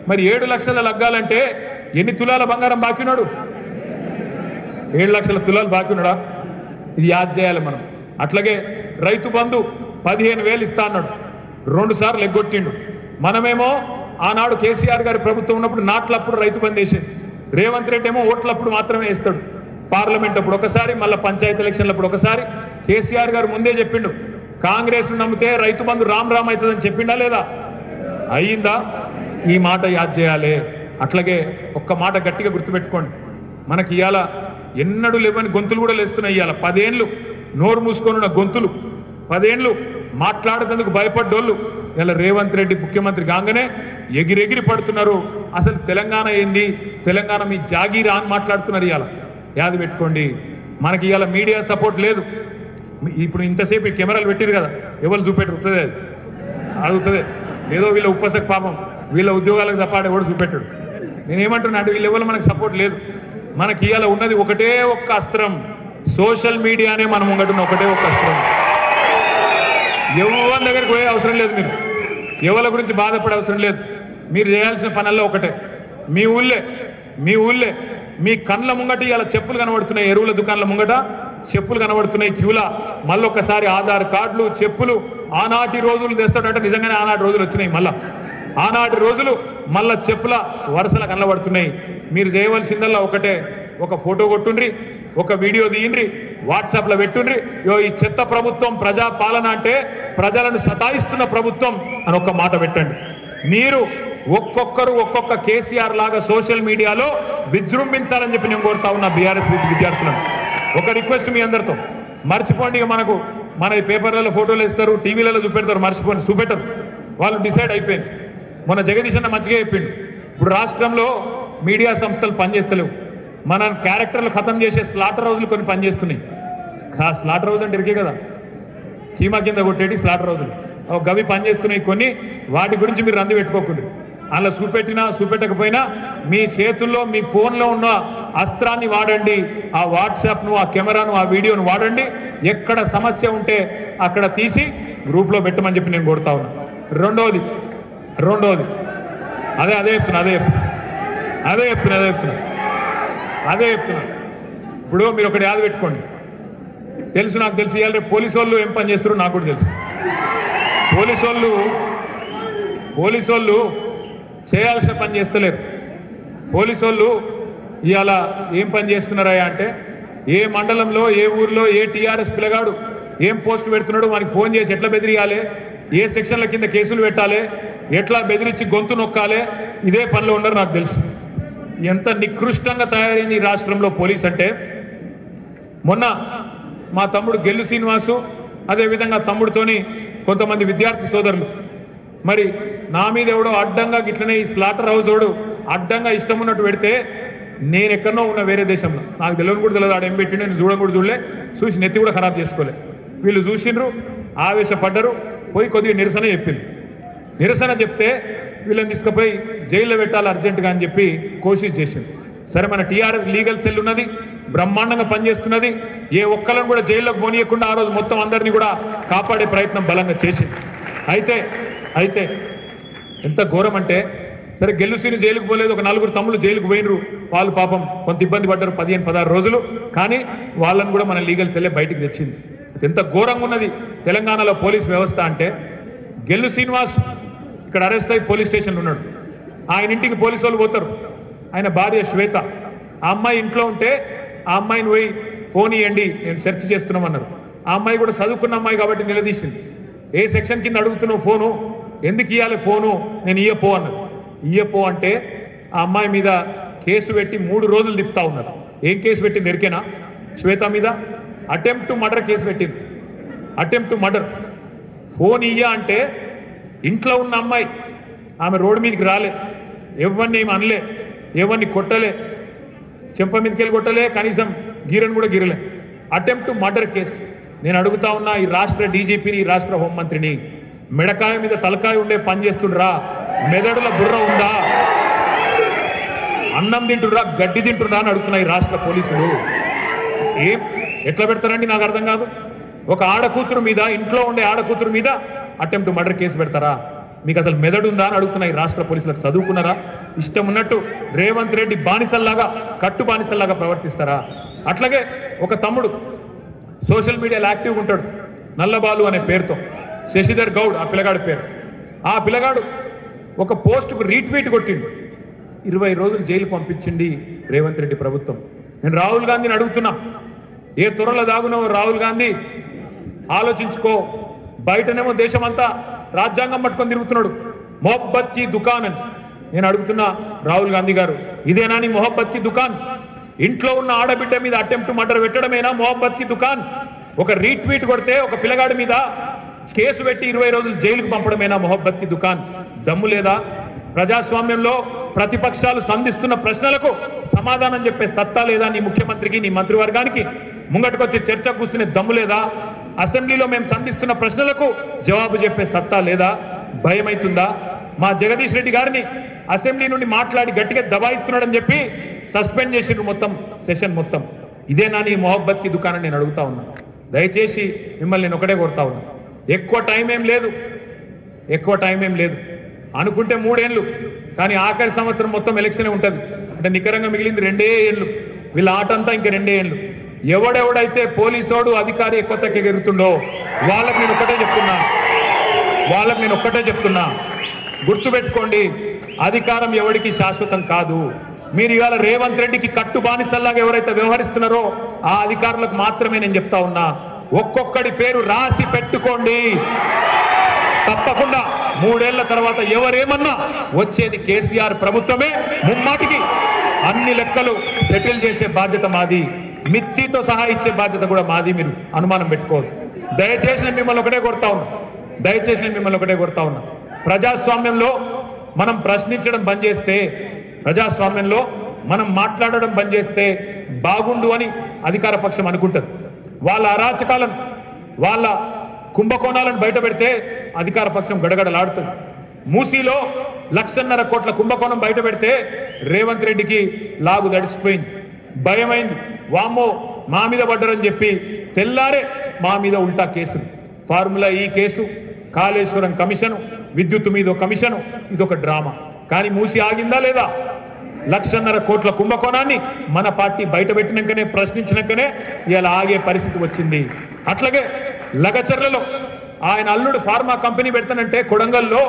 మరి 7 లక్షల లగ్గాలంటే ఎన్ని తులాల బంగారం బాకీ ఉన్నాడు? 7 లక్షల తులాలు బాకీ ఉన్నాడా? ఇది యాద్ చేయాలి మనం. అట్లాగే రైతు బంధు 15,000 ఇస్తా అన్నాడు, 2 సార్లు ఎగ్గొట్టిండు. మనమేమో ఆనాడు కేసీఆర్ గారి ప్రభుత్వం ఉన్నప్పుడు నాట్లప్పుడు రైతు బంధు వేసేది, రేవంత్ రెడ్డి ఏమో ఓట్లప్పుడు మాత్రమే వేస్తాడు, పార్లమెంట్ అప్పుడు ఒకసారి, మళ్ళీ పంచాయతీ ఎలక్షన్లప్పుడు ఒకసారి. కేసీఆర్ గారు ముందే చెప్పిండు కాంగ్రెస్ నమ్మితే రైతు బంధు రామ్ అవుతుందని చెప్పిండా లేదా? అయ్యిందా? ఈ మాట యాద్ చేయాలి. అట్లాగే ఒక్క మాట గట్టిగా గుర్తుపెట్టుకోండి, మనకి ఇవాళ ఎన్నడూ లేవని గొంతులు కూడా లేస్తున్నాయి. ఇవాళ 10 ఏళ్ళు నోరు మూసుకొని ఉన్న గొంతులు, 10 ఏళ్ళు మాట్లాడేందుకు భయపడ్డోళ్ళు ఇలా రేవంత్ రెడ్డి ముఖ్యమంత్రి కాగానే ఎగిరెగిరి పడుతున్నారు. అసలు తెలంగాణ ఏంది, తెలంగాణ మీ జాగీరా అని మాట్లాడుతున్నారు. ఇవాళ యాది పెట్టుకోండి, మనకి ఇవాళ మీడియా సపోర్ట్ లేదు. ఇప్పుడు ఇంతసేపు కెమెరాలు పెట్టారు కదా, ఎవరు చూపెట్టుతుంది అది అడుగుతుంది. ఏదో వీళ్ళ ఉపసక పాపం వీళ్ళ ఉద్యోగాలకు తప్ప ఎవడు చూపెట్టాడు. నేనేమంటున్నా అంటే వీళ్ళు ఎవరు మనకు సపోర్ట్ లేదు. మనకి ఇవాళ ఉన్నది ఒకటే ఒక్క అస్త్రం, సోషల్ మీడియానే మనం ముంగటున్న ఒకటే ఒక్క అస్త్రం. ఎవరి దగ్గరికి పోయే అవసరం లేదు, మీరు ఎవరి గురించి బాధపడే అవసరం లేదు. మీరు చేయాల్సిన పనుల్లో ఒకటే, మీ ఊళ్ళే మీ కళ్ళ ముంగట ఇలా చెప్పులు కనబడుతున్నాయి, ఎరువుల దుకాణాల ముంగట చెప్పులు కనబడుతున్నాయి క్యూలా. మళ్ళొక్కసారి ఆధార్ కార్డులు చెప్పులు ఆనాటి రోజులు తెస్తాడంటే నిజంగానే ఆనాటి రోజులు వచ్చినాయి. మళ్ళా ఆనాటి రోజులు మళ్ళా చెప్పుల వరుసలు కనబడుతున్నాయి. మీరు చేయవలసిందల్లా ఒకటే, ఒక ఫోటో కొట్టుండ్రి, ఒక వీడియో తీయండి, వాట్సాప్లో పెట్టుండ్రి. ఈ చెత్త ప్రభుత్వం ప్రజా పాలన అంటే ప్రజలను సతాయిస్తున్న ప్రభుత్వం అని ఒక్క మాట పెట్టండి. మీరు ఒక్కొక్కరు ఒక్కొక్క కేసీఆర్ లాగా సోషల్ మీడియాలో విజృంభించాలని చెప్పి నేను కోరుతా ఉన్నా బీఆర్ఎస్ విద్యార్థులను. ఒక రిక్వెస్ట్ మీ అందరితో, మర్చిపోండి. మన పేపర్లలో ఫోటోలు ఇస్తారు, టీవీలలో చూపెడతారు, మర్చిపోండి, చూపెట్టరు. వాళ్ళు డిసైడ్ అయిపోయింది. మొన్న జగదీష్ అన్న మంచిగా చెప్పిండు, ఇప్పుడు రాష్ట్రంలో మీడియా సంస్థలు పనిచేస్తలేవు. మన క్యారెక్టర్లు ఖతం చేసే స్లాటర్ హౌజులు కొన్ని పనిచేస్తున్నాయి. స్లాటర్ హౌజ్ అంటే ఇరికే కదా, కీమా కింద కొట్టేటి స్లాటర్ హౌజులు గవి పనిచేస్తున్నాయి కొన్ని. వాటి గురించి మీరు రంది పెట్టుకోకుండా, అలా చూపెట్టినా చూపెట్టకపోయినా మీ చేతుల్లో మీ ఫోన్లో ఉన్న అస్త్రాన్ని వాడండి. ఆ వాట్సాప్ను, ఆ కెమెరాను, ఆ వీడియోను వాడండి. ఎక్కడ సమస్య ఉంటే అక్కడ తీసి గ్రూప్లో పెట్టమని చెప్పి నేను కోరుతా ఉన్నా. రెండోది అదే చెప్తున్నా. ఇప్పుడు మీరు ఒకటి యాద పెట్టుకోండి. నాకు తెలుసు ఇవాళ రేపు పోలీసు వాళ్ళు ఏం పని చేస్తారో నాకు కూడా తెలుసు. పోలీసు వాళ్ళు చేయాల్సిన పని చేస్తలేరు. పోలీసు వాళ్ళు ఇవాళ ఏం పని చేస్తున్నారా అంటే, ఏ మండలంలో, ఏ ఊర్లో ఏ టీఆర్ఎస్ పిల్లగాడు ఏం పోస్ట్ పెడుతున్నాడు వానికి ఫోన్ చేసి ఎట్లా బెదిరియాలి, ఏ సెక్షన్ల కింద కేసులు పెట్టాలి, ఎట్లా బెదిరించి గొంతు నొక్కాలి, ఇదే పనిలో ఉన్నారు. నాకు తెలుసు ఎంత నికృష్టంగా తయారైంది ఈ రాష్ట్రంలో పోలీస్ అంటే. మొన్న మా తమ్ముడు గెల్లు శ్రీనివాసు, అదేవిధంగా తమ్ముడితోని కొంతమంది విద్యార్థి సోదరులు, మరి నా మీద ఎవడో అడ్డంగా గిట్లనే ఈ స్లాటర్ హౌస్ వాడు అడ్డంగా ఇష్టం ఉన్నట్టు పెడితే, నేను ఎక్కడో ఉన్న వేరే దేశంలో, నాకు తెలియని కూడా తెలియదు, ఆడ ఏం పెట్టిండు నేను చూడడం కూడా చూడలే, చూసి నెత్తి కూడా ఖరాబ్ చేసుకోలే. వీళ్ళు చూసిండ్రు, ఆవేశపడ్డరు, పోయి కొద్దిగా నిరసన చెప్తే వీళ్ళని తీసుకుపోయి జైల్లో పెట్టాలి అర్జెంటుగా అని చెప్పి కోషిష్ చేసింది. సరే, మన టీఆర్ఎస్ లీగల్ సెల్ ఉన్నది, బ్రహ్మాండంగా పనిచేస్తున్నది. ఏ ఒక్కళ్ళని కూడా జైల్లోకి పోనీయకుండా ఆ రోజు మొత్తం అందరినీ కూడా కాపాడే ప్రయత్నం బలంగా చేసింది. అయితే ఎంత ఘోరం అంటే, సరే గెల్లుసీని జైలుకు పోలేదు, ఒక 4 తమ్ముళ్ళు జైలుకు పోయినరు. వాళ్ళు పాపం కొంత ఇబ్బంది పడ్డారు 15-16 రోజులు. కానీ వాళ్ళని కూడా మన లీగల్ సెల్లే బయటికి తెచ్చింది. ఎంత ఘోరంగా ఉన్నది తెలంగాణలో పోలీస్ వ్యవస్థ అంటే. గెల్లు శ్రీనివాస్ ఇక్కడ అరెస్ట్ అయ్యి పోలీస్ స్టేషన్లో ఉన్నాడు. ఆయన ఇంటికి పోలీసు వాళ్ళు పోతారు. ఆయన భార్య శ్వేత, ఆ అమ్మాయి ఇంట్లో ఉంటే ఆ అమ్మాయిని పోయి ఫోన్ ఇవ్వండి నేను సెర్చ్ చేస్తున్నామన్నారు. ఆ అమ్మాయి కూడా చదువుకున్న అమ్మాయి కాబట్టి నిలదీసింది. ఏ సెక్షన్ కింద అడుగుతున్నావు ఫోను, ఎందుకు ఇవ్వాలి ఫోను, నేను ఇయ్యపో అన్నారు. ఇయ్యపో అంటే ఆ అమ్మాయి మీద కేసు పెట్టి 3 రోజులు తిప్పుతా ఉన్నారు. ఏం కేసు పెట్టింది ఎరికేనా? శ్వేత మీద అటెంప్ట్ టు మర్డర్ కేసు పెట్టింది. Attempt to murder. ఫోన్ ఇయ్యా అంటే ఇంట్లో ఉన్న అమ్మాయి, ఆమె రోడ్డు మీదకి రాలే, ఎవరిని ఏమి అనలే, ఎవరిని కొట్టలే, చెంప మీదకి వెళ్ళి కొట్టలే, కనీసం గీరను కూడా గీరలే. Attempt to murder case. నేను అడుగుతా ఉన్నా ఈ రాష్ట్ర డీజీపీని, ఈ రాష్ట్ర హోంమంత్రిని, మెడకాయ మీద తలకాయ ఉండే పని చేస్తుండ్రా? మెదడుల బుర్ర ఉందా? అన్నం తింటుండ్రా, గడ్డి తింటుండ్రా అని అడుగుతున్నా ఈ రాష్ట్ర పోలీసులు. ఎట్లా పెడతారండి నాకు అర్థం కాదు. ఒక ఆడకూతురు మీద, ఇంట్లో ఉండే ఆడకూతురు మీద అటెంప్ట్ మర్డర్ కేసు పెడతారా? మీకు అసలు మెదడు ఉందా అని అడుగుతున్నా ఈ రాష్ట్ర పోలీసులకు. చదువుకున్నారా? ఇష్టం ఉన్నట్టు రేవంత్ రెడ్డి బానిసల్లాగా, కట్టు బానిసల్లాగా ప్రవర్తిస్తారా? అట్లాగే ఒక తమ్ముడు సోషల్ మీడియాలో యాక్టివ్గా ఉంటాడు, నల్లబాలు అనే పేరుతో, శశిధర్ గౌడ్ ఆ పిల్లగాడి పేరు. ఆ పిల్లగాడు ఒక పోస్టుకు రీట్వీట్ కొట్టిండు. 20 రోజులు జైలు పంపించింది రేవంత్ రెడ్డి ప్రభుత్వం. నేను రాహుల్ గాంధీని అడుగుతున్నా, ఏ త్వరలో దాగున్నావు రాహుల్ గాంధీ, ఆలోచించుకో. బయటనేమో దేశమంతా రాజ్యాంగం పట్టుకొని తిరుగుతున్నాడు, మొహబ్బత్ కి దుకాన్ అని. నేను అడుగుతున్నా రాహుల్ గాంధీ గారు, ఇదేనా నీ మొహబ్బత్ కి దుకాన్? ఇంట్లో ఉన్న ఆడబిడ్డ మీద అటెంప్ట్ మర్డర్ పెట్టడమేనా మొహబ్బత్ కి దుకాన్? ఒక రీట్వీట్ కొడితే ఒక పిల్లగాడి మీద కేసు పెట్టి 20 రోజులు జైలుకు పంపడమేనా మొహబ్బత్ కి దుకాన్? దమ్ము లేదా? ప్రజాస్వామ్యంలో ప్రతిపక్షాలు సంధిస్తున్న ప్రశ్నలకు సమాధానం చెప్పే సత్తా లేదా నీ ముఖ్యమంత్రికి, నీ మంత్రివర్గానికి? ముంగటకొచ్చి చర్చ కూర్చునే దమ్ము లేదా? అసెంబ్లీలో మేము సంధిస్తున్న ప్రశ్నలకు జవాబు చెప్పే సత్తా లేదా? భయమైతుందా? మా జగదీష్ రెడ్డి గారిని అసెంబ్లీ నుండి మాట్లాడి గట్టిగా దబాయిస్తున్నాడని చెప్పి సస్పెండ్ చేసిండ్రు మొత్తం సెషన్ మొత్తం. ఇదేనా నీ మొహబ్బత్ కి దుకాణం? నేను అడుగుతా ఉన్నా. దయచేసి మిమ్మల్ని నేను ఒకటే కోరుతా ఉన్నా, ఎక్కువ టైం ఏం లేదు అనుకుంటే 3 ఏళ్ళు, కానీ ఆఖరి సంవత్సరం మొత్తం ఎలక్షనే ఉంటుంది. అంటే నికరంగా మిగిలింది 2 ఏళ్ళు. వీళ్ళ ఆట అంతా ఇంకా 2 ఏళ్ళు. ఎవడెవడైతే పోలీసోడు అధికారి ఎక్కువ ఎగురుతుండో వాళ్ళకి నేను ఒక్కటే చెప్తున్నా, గుర్తుపెట్టుకోండి, అధికారం ఎవరికి శాశ్వతం కాదు. మీరు ఇవాళ రేవంత్ రెడ్డికి కట్టు బానిసల్లాగా ఎవరైతే వ్యవహరిస్తున్నారో ఆ అధికారులకు మాత్రమే నేను చెప్తా ఉన్నా, ఒక్కొక్కడి పేరు రాసి పెట్టుకోండి. తప్పకుండా 3 ఏళ్ల తర్వాత ఎవరేమన్నా వచ్చేది కేసీఆర్ ప్రభుత్వమే. ముమ్మాటికి అన్ని లెక్కలు సెటిల్ చేసే బాధ్యత మాది, మిత్తితో సహా ఇచ్చే బాధ్యత కూడా మాది. మీరు అనుమానం పెట్టుకోవద్దు. దయచేసి నేను మిమ్మల్ని ఒకటే కోరుతా ఉన్నా, ప్రజాస్వామ్యంలో మనం ప్రశ్నించడం బంద్ చేస్తే, ప్రజాస్వామ్యంలో మనం మాట్లాడడం బంద్ చేస్తే బాగుండు అని అధికార పక్షం అనుకుంటుంది. వాళ్ళ అరాచకాలను, వాళ్ళ కుంభకోణాలను బయట పెడితే అధికార పక్షం గడగడలాడుతుంది. మూసీలో 1,50,000 కోట్ల కుంభకోణం బయట పెడితే రేవంత్ రెడ్డికి లాగు దడిసిపోయింది, భయమైంది. వామ్మో మా మీద పడ్డారని చెప్పి తెల్లారే మా మీద ఉల్టా కేసులు, ఫార్ములా ఈ కేసు, కాళేశ్వరం కమిషను, విద్యుత్ మీద కమిషను, ఇదొక డ్రామా. కానీ మూసి ఆగిందా లేదా? 1,50,000 కోట్ల కుంభకోణాన్ని మన పార్టీ బయట పెట్టినాకనే, ప్రశ్నించినాకనే ఇలా ఆగే పరిస్థితి వచ్చింది. అట్లాగే లగచర్లలో ఆయన అల్లుడు ఫార్మా కంపెనీ పెడతానంటే కొడంగల్లో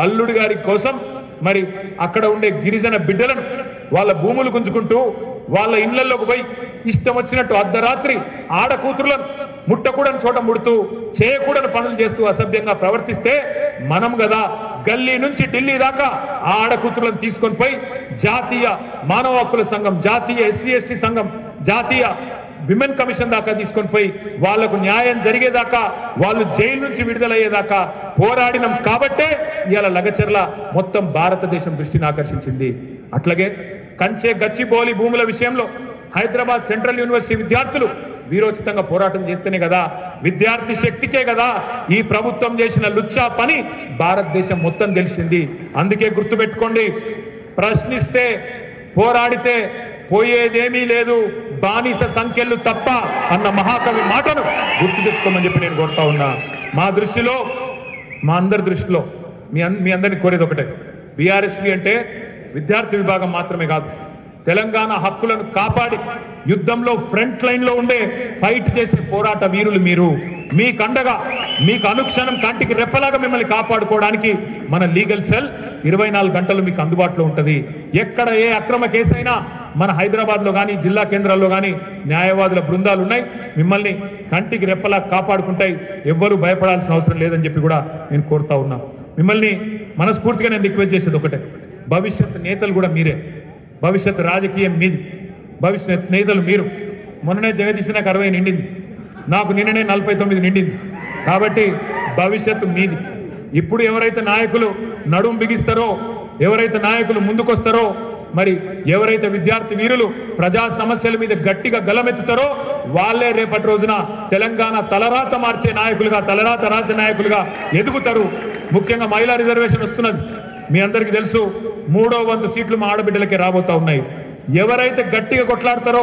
అల్లుడు గారి కోసం మరి అక్కడ ఉండే గిరిజన బిడ్డలను వాళ్ళ భూములు గుంజుకుంటూ వాళ్ళ ఇళ్లలోకి పోయి ఇష్టం వచ్చినట్టు అర్ధరాత్రి ఆడకూతురులను ముట్టకూడని చోట ముడుతూ చేయకూడని పనులు చేస్తూ అసభ్యంగా ప్రవర్తిస్తే మనం కదా గల్లీ నుంచి ఢిల్లీ దాకా ఆ ఆడకూతురులను తీసుకొని పోయి జాతీయ మానవ హక్కుల సంఘం, జాతీయ ఎస్సీ ఎస్టీ సంఘం, జాతీయ విమెన్ కమిషన్ దాకా తీసుకొని పోయి వాళ్లకు న్యాయం జరిగేదాకా, వాళ్ళు జైలు నుంచి విడుదలయ్యేదాకా పోరాడినం. కాబట్టే ఇవాళ లగచర్ల మొత్తం భారతదేశం దృష్టిని ఆకర్షించింది. అట్లాగే కంచె గచ్చిబౌలి భూముల విషయంలో హైదరాబాద్ సెంట్రల్ యూనివర్సిటీ విద్యార్థులు వీరోచితంగా పోరాటం చేస్తేనే కదా, విద్యార్థి శక్తికే కదా ఈ ప్రభుత్వం చేసిన లుచ్చా పని భారతదేశం మొత్తం తెలిసింది. అందుకే గుర్తుపెట్టుకోండి, ప్రశ్నిస్తే, పోరాడితే పోయేదేమీ లేదు, బానిస సంఖ్యలు తప్ప అన్న మహాకవి మాటను గుర్తు తెచ్చుకోమని చెప్పి నేను కోరుతా ఉన్నా. మా దృష్టిలో, మా అందరి దృష్టిలో మీ అందరినీ కోరేది ఒకటే, బీఆర్ఎస్వి అంటే విద్యార్థి విభాగం మాత్రమే కాదు, తెలంగాణ హక్కులను కాపాడి యుద్ధంలో ఫ్రంట్ లైన్ లో ఉండే ఫైట్ చేసే పోరాట వీరులు మీరు. మీకండగా, మీకు అనుక్షణం కంటికి రెప్పలాగా మిమ్మల్ని కాపాడుకోవడానికి మన లీగల్ సెల్ 24 గంటలు మీకు అందుబాటులో ఉంటుంది. ఎక్కడ ఏ అక్రమ కేసైనా మన హైదరాబాద్ లో కానీ జిల్లా కేంద్రాల్లో కానీ న్యాయవాదుల బృందాలు ఉన్నాయి, మిమ్మల్ని కంటికి రెప్పలా కాపాడుకుంటాయి. ఎవ్వరూ భయపడాల్సిన అవసరం లేదని చెప్పి కూడా నేను కోరుతా ఉన్నా. మిమ్మల్ని మనస్ఫూర్తిగా నేను రిక్వెస్ట్ చేసేది ఒకటే, భవిష్యత్ నేతలు కూడా మీరే, భవిష్యత్ రాజకీయం మీది, భవిష్యత్ నేతలు మీరు. మొన్ననే జగదీష్ నాకు 60 నిండింది, నాకు నిన్ననే 49 నిండింది. కాబట్టి భవిష్యత్తు మీది. ఇప్పుడు ఎవరైతే నాయకులు నడుం బిగిస్తారో, ఎవరైతే నాయకులు ముందుకొస్తారో, మరి ఎవరైతే విద్యార్థి వీరులు ప్రజా సమస్యల మీద గట్టిగా గలమెత్తుతారో వాళ్ళే రేపటి రోజున తెలంగాణ తలరాత మార్చే నాయకులుగా, తలరాత రాసే నాయకులుగా ఎదుగుతారు. ముఖ్యంగా మహిళా రిజర్వేషన్ వస్తున్నది, మీ అందరికీ తెలుసు. 3వ వంతు సీట్లు మా ఆడబిడ్డలకే రాబోతా ఉన్నాయి. ఎవరైతే గట్టిగా కొట్లాడతారో,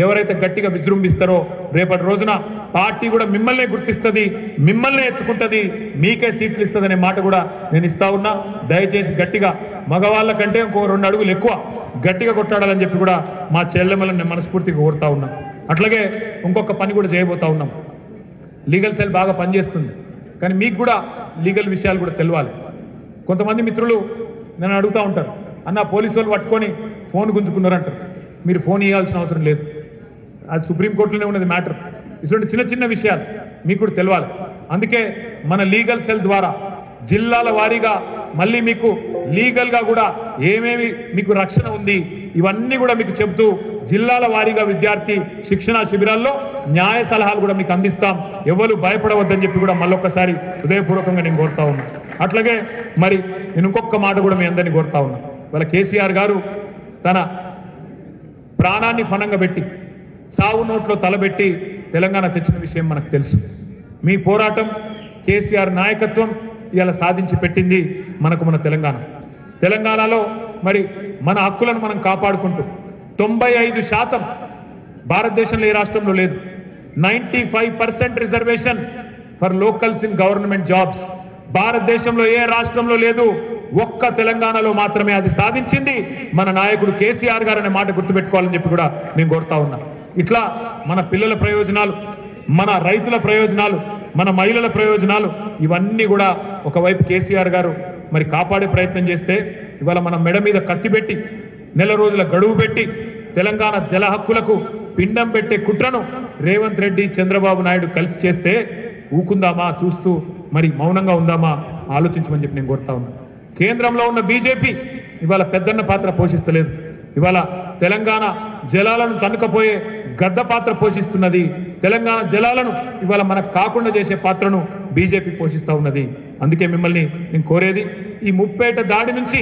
ఎవరైతే గట్టిగా విజృంభిస్తారో రేపటి రోజున పార్టీ కూడా మిమ్మల్నే గుర్తిస్తుంది, మిమ్మల్నే ఎత్తుకుంటుంది, మీకే సీట్లు ఇస్తుంది అనే మాట కూడా నేను ఇస్తా ఉన్నా. దయచేసి గట్టిగా మగవాళ్ళ కంటే ఇంకో 2 అడుగులు ఎక్కువ గట్టిగా కొట్లాడాలని చెప్పి కూడా మా చెల్లెమ్మలను నేను మనస్ఫూర్తిగా కోరుతా ఉన్నా. అట్లాగే ఇంకొక పని కూడా చేయబోతా ఉన్నాం. లీగల్ సెల్ బాగా పనిచేస్తుంది, కానీ మీకు కూడా లీగల్ విషయాలు కూడా తెలియాలి. కొంతమంది మిత్రులు నన్ను అడుగుతూ ఉంటారు, అన్న పోలీసు వాళ్ళు పట్టుకొని ఫోన్ గుంజుకున్నారంటారు. మీరు ఫోన్ ఇవ్వాల్సిన అవసరం లేదు, అది సుప్రీంకోర్టులోనే ఉన్నది మ్యాటర్. ఇటువంటి చిన్న చిన్న విషయాలు మీకు కూడా తెలియాలి. అందుకే మన లీగల్ సెల్ ద్వారా జిల్లాల వారీగా మళ్ళీ మీకు లీగల్గా కూడా ఏమేమి మీకు రక్షణ ఉంది, ఇవన్నీ కూడా మీకు చెబుతూ జిల్లాల వారీగా విద్యార్థి శిక్షణ శిబిరాల్లో న్యాయ సలహాలు కూడా మీకు అందిస్తాం. ఎవరు భయపడవద్దని చెప్పి కూడా మళ్ళొక్కసారి హృదయపూర్వకంగా నేను కోరుతా ఉన్నా. అట్లాగే మరి నేను ఇంకొక మాట కూడా మీ అందరినీ కోరుతా ఉన్నా. వాళ్ళ కేసీఆర్ గారు తన ప్రాణాన్ని ఫనంగా పెట్టి సావు నోట్లో తలబెట్టి తెలంగాణ తెచ్చిన విషయం మనకు తెలుసు. మీ పోరాటం కేసీఆర్ నాయకత్వం ఇలా సాధించి పెట్టింది మనకు మన తెలంగాణలో మరి మన హక్కులను మనం కాపాడుకుంటూ 95% భారతదేశంలో ఏ రాష్ట్రంలో లేదు. 95% reservation for locals in government jobs భారతదేశంలో ఏ రాష్ట్రంలో లేదు. ఒక్క తెలంగాణలో మాత్రమే అది సాధించింది మన నాయకుడు కేసీఆర్ గారు అనే మాట గుర్తుపెట్టుకోవాలని చెప్పి కూడా నేను కోరుతా ఉన్నా. ఇట్లా మన పిల్లల ప్రయోజనాలు, మన రైతుల ప్రయోజనాలు, మన మహిళల ప్రయోజనాలు ఇవన్నీ కూడా ఒకవైపు కేసీఆర్ గారు మరి కాపాడే ప్రయత్నం చేస్తే, ఇవాళ మన మెడ మీద కత్తి పెట్టి నెల రోజుల గడువు పెట్టి తెలంగాణ జల హక్కులకు పిండం పెట్టే కుట్రను రేవంత్ రెడ్డి చంద్రబాబు నాయుడు కలిసి చేస్తే ఊకుందామా, చూస్తూ మరి మౌనంగా ఉందామా ఆలోచించమని చెప్పి నేను కోరుతా ఉన్నా. కేంద్రంలో ఉన్న బీజేపీ ఇవాళ పెద్దన్న పాత్ర పోషిస్తలేదు. ఇవాళ తెలంగాణ జలాలను తన్నుకపోయే గద్ద పాత్ర పోషిస్తున్నది. తెలంగాణ జలాలను ఇవాళ మనకు కాకుండా చేసే పాత్రను బీజేపీ పోషిస్తూ ఉన్నది. అందుకే మిమ్మల్ని నేను కోరేది, ఈ ముప్పేట దాడి నుంచి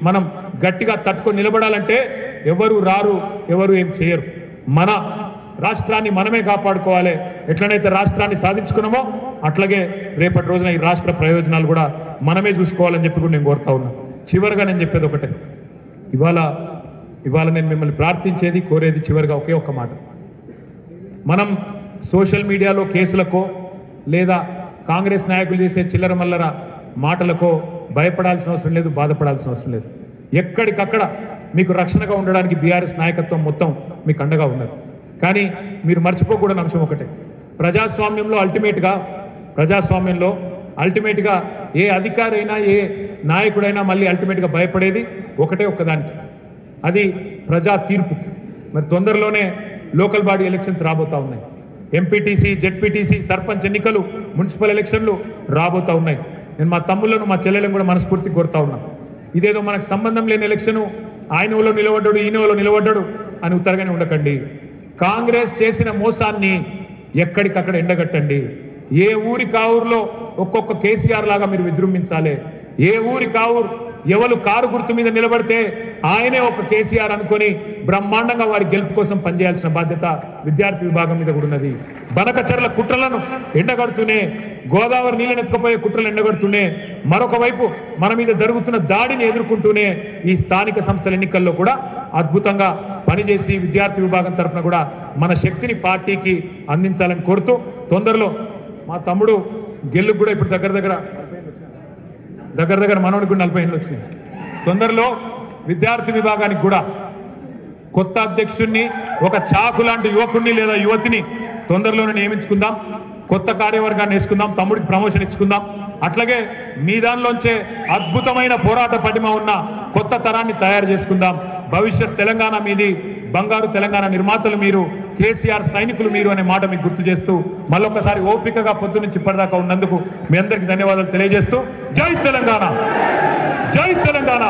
మనం గట్టిగా తట్టుకొని నిలబడాలంటే ఎవరు రారు, ఎవరు ఏం చేయరు. మన రాష్ట్రాన్ని మనమే కాపాడుకోవాలి. ఎట్లనైతే రాష్ట్రాన్ని సాధించుకున్నామో అట్లాగే రేపటి రోజున ఈ రాష్ట్ర ప్రయోజనాలు కూడా మనమే చూసుకోవాలని చెప్పి కూడా నేను కోరుతా ఉన్నా. చివరిగా నేను చెప్పేది ఒకటే, ఇవాళ నేను మిమ్మల్ని ప్రార్థించేది, కోరేది చివరిగా ఒకే ఒక్క మాట. మనం సోషల్ మీడియాలో కేసులకో లేదా కాంగ్రెస్ నాయకులు చేసే చిల్లర మల్లర మాటలకో భయపడాల్సిన అవసరం లేదు, బాధపడాల్సిన అవసరం లేదు. ఎక్కడికక్కడ మీకు రక్షణగా ఉండడానికి బీఆర్ఎస్ నాయకత్వం మొత్తం మీకు అండగా ఉన్నది. కానీ మీరు మర్చిపోకూడని అంశం ఒకటే, ప్రజాస్వామ్యంలో అల్టిమేట్గా ఏ అధికారైనా ఏ నాయకుడైనా మళ్ళీ అల్టిమేట్గా భయపడేది ఒకటే ఒక్కదానికి, అది ప్రజా తీర్పు. మరి తొందరలోనే లోకల్ బాడీ ఎలక్షన్స్ రాబోతా ఉన్నాయి. ఎంపీటీసీ, జెడ్పీటీసీ, సర్పంచ్ ఎన్నికలు, మున్సిపల్ ఎలక్షన్లు రాబోతా ఉన్నాయి. నేను మా తమ్ముళ్లను, మా చెల్లెలను కూడా మనస్ఫూర్తిగా కోరుతా ఉన్నా. ఇదేదో మనకు సంబంధం లేని ఎలక్షను, ఆయన ఊళ్ళో నిలబడ్డాడు, ఈయన ఊళ్ళో నిలబడ్డాడు అని ఉత్తరగానే ఉండకండి. కాంగ్రెస్ చేసిన మోసాన్ని ఎక్కడికక్కడ ఎండగట్టండి. ఏ ఊరి కావురులో ఒక్కొక్క కేసీఆర్ లాగా మీరు విజృంభించాలి. ఏ ఊరి కావురు ఎవరు కారు గుర్తు మీద నిలబడితే ఆయనే ఒక కేసీఆర్ అనుకొని బ్రహ్మాండంగా వారి గెలుపు కోసం పనిచేయాల్సిన బాధ్యత విద్యార్థి విభాగం మీద కూడా ఉన్నది. బనకచర్ల కుట్రలను ఎండగడుతూనే, గోదావరి నీళ్ళని ఎత్తుకుపోయే కుట్రలు ఎండగడుతూనే, మరొక వైపు మన మీద జరుగుతున్న దాడిని ఎదుర్కొంటూనే ఈ స్థానిక సంస్థల ఎన్నికల్లో కూడా అద్భుతంగా పనిచేసి విద్యార్థి విభాగం తరఫున కూడా మన శక్తిని పార్టీకి అందించాలని కోరుతూ, తొందరలో మా తమ్ముడు గెలుపు కూడా ఇప్పుడు దగ్గర మనోడికి కూడా 40 ఏళ్ళు వచ్చినాయి. తొందరలో విద్యార్థి విభాగానికి కూడా కొత్త అధ్యక్షుడిని, ఒక చాకు లాంటి యువకుడిని లేదా యువతిని తొందరలోనే నియమించుకుందాం. కొత్త కార్యవర్గాన్ని వేసుకుందాం, తమ్ముడికి ప్రమోషన్ ఇచ్చుకుందాం. అట్లాగే మీ దానిలోంచే అద్భుతమైన పోరాట పటిమ ఉన్న కొత్త తరాన్ని తయారు చేసుకుందాం. భవిష్యత్ తెలంగాణ మీది, బంగారు తెలంగాణ నిర్మాతలు మీరు, కేసీఆర్ సైనికులు మీరు అనే మాట మీకు గుర్తు చేస్తూ మళ్ళొకసారి ఓపికగా పొద్దు నుంచి ఇప్పటిదాకా ఉన్నందుకు మీ అందరికీ ధన్యవాదాలు తెలియజేస్తూ, జై తెలంగాణ, జై తెలంగాణ.